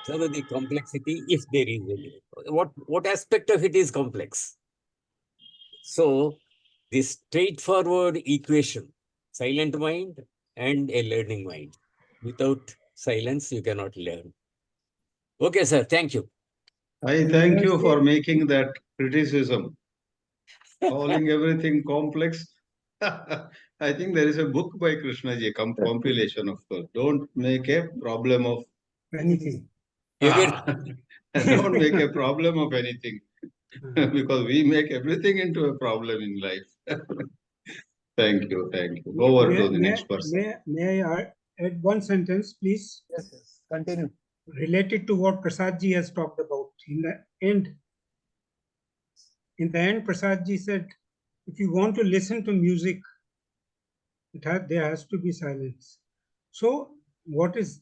observe the complexity if there is any. What aspect of it is complex? So this straightforward equation, silent mind and a learning mind. Without silence, you cannot learn. Okay, sir. Thank you. I thank you for making that criticism, calling everything complex. I think there is a book by Krishnaji, compilation of course. Don't make a problem of Anything. don't make a problem of anything because we make everything into a problem in life. Thank you. Over to the next person. May I add one sentence, please? Yes. Continue. Related to what Prasadji has talked about. In the end, Prasadji said, if you want to listen to music, there has to be silence. So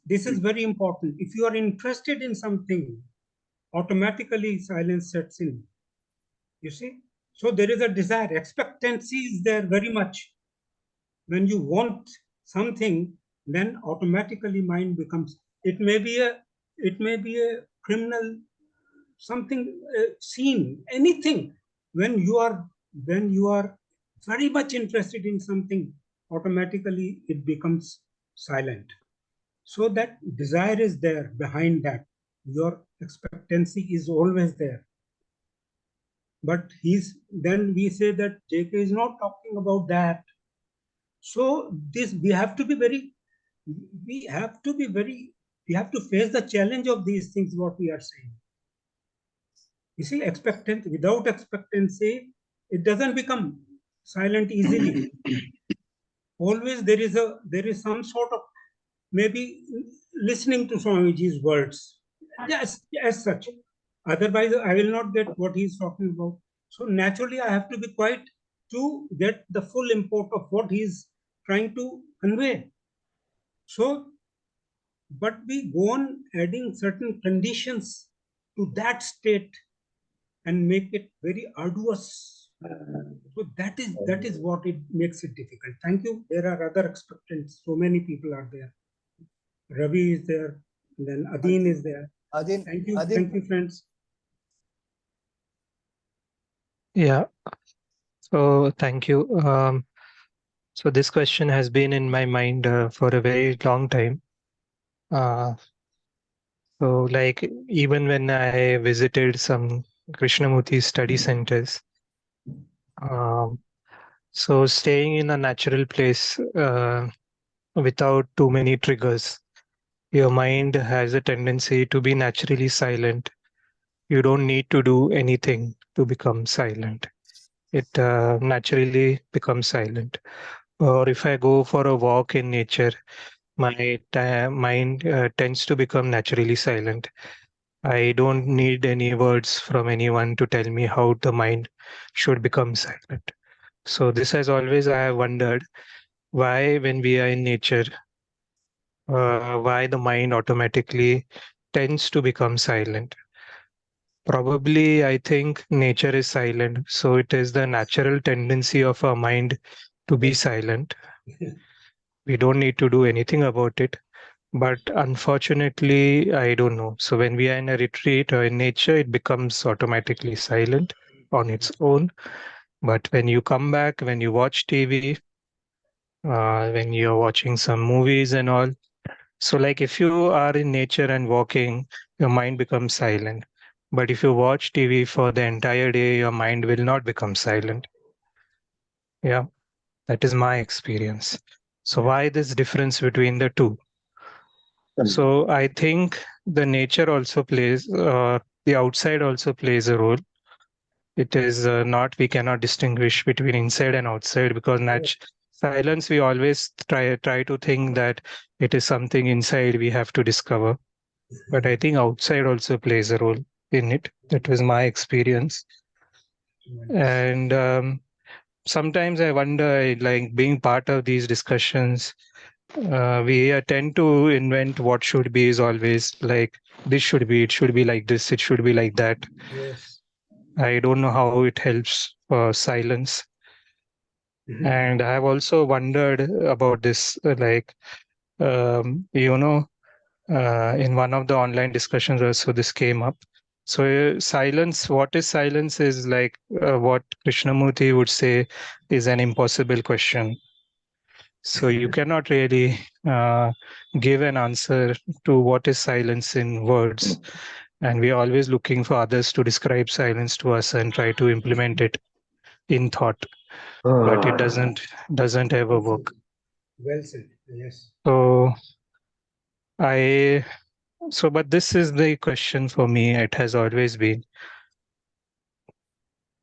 this is very important. If you are interested in something, automatically silence sets in. You see? So there is a desire, expectancy is there very much. When you want something, then automatically mind becomes, it may be a criminal, something, scene, anything. When you are very much interested in something, automatically it becomes silent. So that desire is there behind that. Your expectancy is always there. But then we say that JK is not talking about that. So we have to face the challenge of these things, what we are saying. You see, without expectancy, it doesn't become silent easily. Always there is some sort of, maybe listening to Swamiji's words, just as such. Otherwise, I will not get what he's talking about. So naturally, I have to be quiet to get the full import of what he's trying to convey. So, but we go on adding certain conditions to that state and make it very arduous So that is what it makes it difficult. Thank you. There are other expectants. So many people are there. Ravi is there. And then Adeen is there. Adeen, Thank you. Adeen, Thank you, friends. Yeah. So thank you. So this question has been in my mind for a very long time. So like even when I visited some Krishnamurti study centers, um, so staying in a natural place without too many triggers, your mind has a tendency to be naturally silent. You don't need to do anything to become silent. It naturally becomes silent. Or if I go for a walk in nature, my mind tends to become naturally silent. I don't need any words from anyone to tell me how the mind should become silent. So this has always I have wondered why when we are in nature, why the mind automatically tends to become silent. Probably I think nature is silent, so it is the natural tendency of our mind to be silent. We don't need to do anything about it. But unfortunately, I don't know. So when we are in a retreat or in nature, it becomes automatically silent on its own. But when you come back, when you watch TV, when you're watching some movies and all, so like if you are in nature and walking, your mind becomes silent. But if you watch TV for the entire day, your mind will not become silent. Yeah, that is my experience. So why this difference between the two? So I think the nature also plays, the outside also plays a role. It is not, we cannot distinguish between inside and outside because silence, we always try to think that it is something inside we have to discover. But I think outside also plays a role in it. That was my experience. And sometimes I wonder, like being part of these discussions, we tend to invent what should be is always like this should be, it should be like this, it should be like that. Yes. I don't know how it helps silence. And I have also wondered about this, in one of the online discussions also this came up. So silence, what is silence is like what Krishnamurti would say is an impossible question. So you cannot really give an answer to what is silence in words. And we are always looking for others to describe silence to us and try to implement it in thought. But it doesn't ever work. Well said. Yes. So but this is the question for me. It has always been.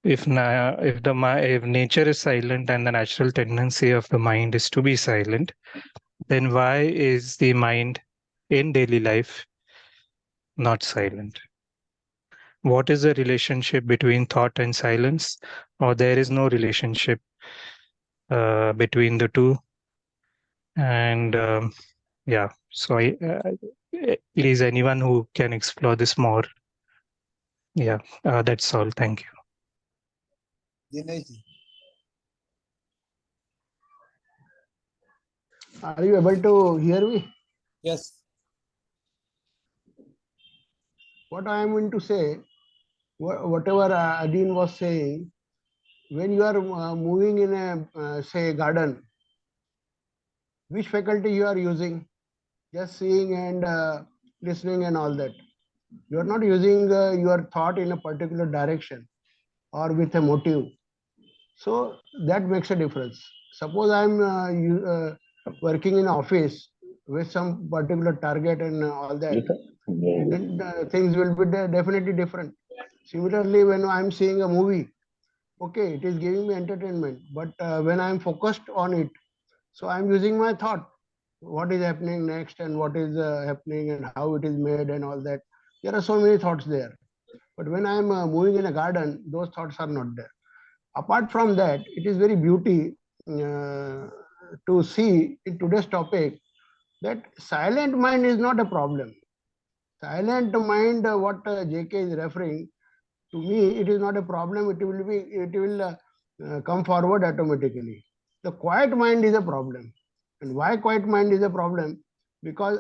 If nature is silent and the natural tendency of the mind is to be silent, then why is the mind in daily life not silent? What is the relationship between thought and silence? Or there is no relationship between the two? And so please, anyone who can explore this more. Yeah, that's all. Thank you. Dinesh. Are you able to hear me? Yes. What I am going to say, whatever Adeen was saying, when you are moving in a say garden, which faculty you are using? Just seeing and listening and all that. You are not using your thought in a particular direction or with a motive. So that makes a difference. Suppose I am working in office with some particular target and all that, then things will be definitely different. Similarly, when I am seeing a movie, okay, it is giving me entertainment, but when I am focused on it, so I am using my thought. What is happening next and what is happening and how it is made and all that. There are so many thoughts there. But when I am moving in a garden, those thoughts are not there. Apart from that, it is very beauty to see in today's topic that silent mind is not a problem. Silent mind, what JK is referring to me, it is not a problem. It will come forward automatically. The quiet mind is a problem. And why quiet mind is a problem? Because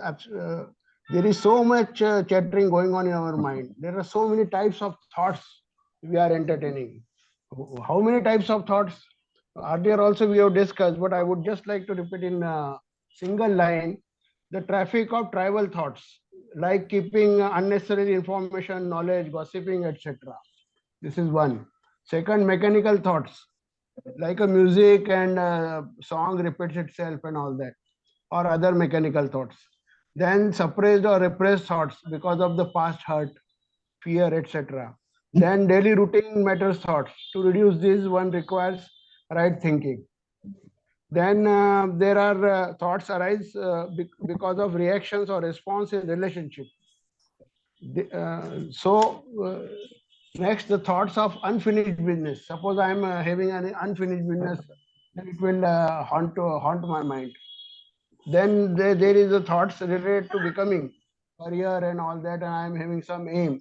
there is so much chattering going on in our mind. There are so many types of thoughts we are entertaining. How many types of thoughts? Earlier also we have discussed, but I would just like to repeat in a single line, the traffic of tribal thoughts, like keeping unnecessary information, knowledge, gossiping, etc. This is one. Second, mechanical thoughts, like a music and song repeats itself and all that, or other mechanical thoughts. Then suppressed or repressed thoughts because of the past hurt, fear, etc. Then daily routine matters thoughts. To reduce this, one requires right thinking. Then there are thoughts arise because of reactions or response in relationship. Next, the thoughts of unfinished business. Suppose I am having an unfinished business, then it will haunt my mind. Then there is the thoughts related to becoming career and all that, and I am having some aim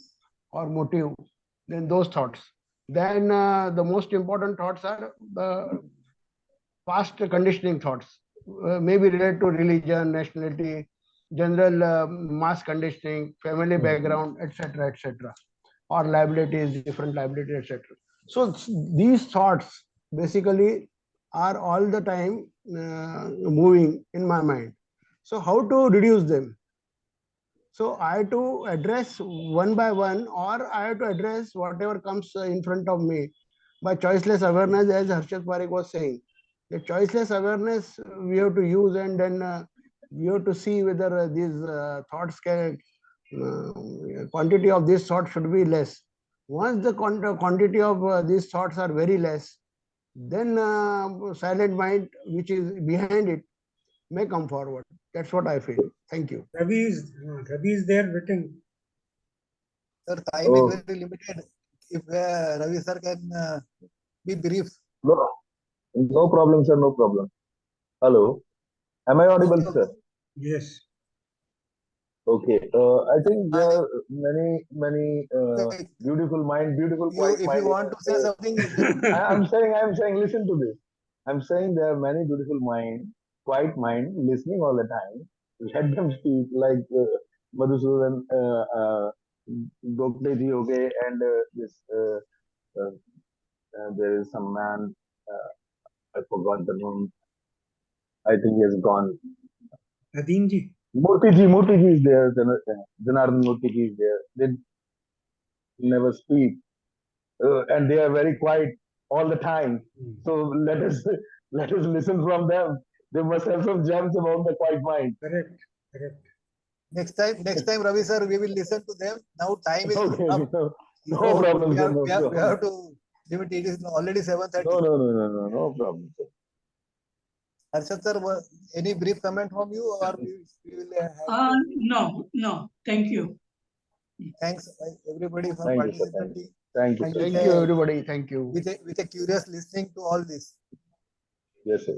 or motive. Then those thoughts. Then the most important thoughts are the past conditioning thoughts, maybe related to religion, nationality, general mass conditioning, family background, etc., etc., or liabilities, different liabilities, etc. So these thoughts basically are all the time moving in my mind. So how to reduce them? So I have to address one by one, or I have to address whatever comes in front of me by choiceless awareness, as Harshad Parekh was saying. The choiceless awareness we have to use, and then we have to see whether these thoughts can, quantity of these thoughts should be less. Once the quantity of these thoughts are very less, then silent mind, which is behind it, may come forward. That's what I feel. Thank you. Ravi is there written. Sir, time is very limited. If Ravi sir can be brief. No, no problem, sir. No problem. Hello. Am I audible, Okay, sir? Yes. Okay. I think there are many beautiful mind, beautiful quiet if mind. you want to say something, you can. I'm saying, listen to this. I'm saying there are many beautiful mind, quiet mind, listening all the time. Let them speak, like Madhusudan, Gokte ji, okay, and this. There is some man. I forgot the name. I think he has gone. Adeen ji. Murthy ji is there. Janardhan Murthy ji is there. They never speak, and they are very quiet all the time. So let us listen from them. They must have some gems about the quiet mind. Correct. Next time, Ravi sir, we will listen to them. Now time is Okay, up. no problem, sir. We have to limit. It is already 7:30. No problem, sir. Harshad sir, any brief comment from you, or we will have? No. Thank you. Thanks everybody for Thank you, sir. participating. Thank you. And Thank you, everybody. Thank you. With a curious listening to all this. Yes, sir.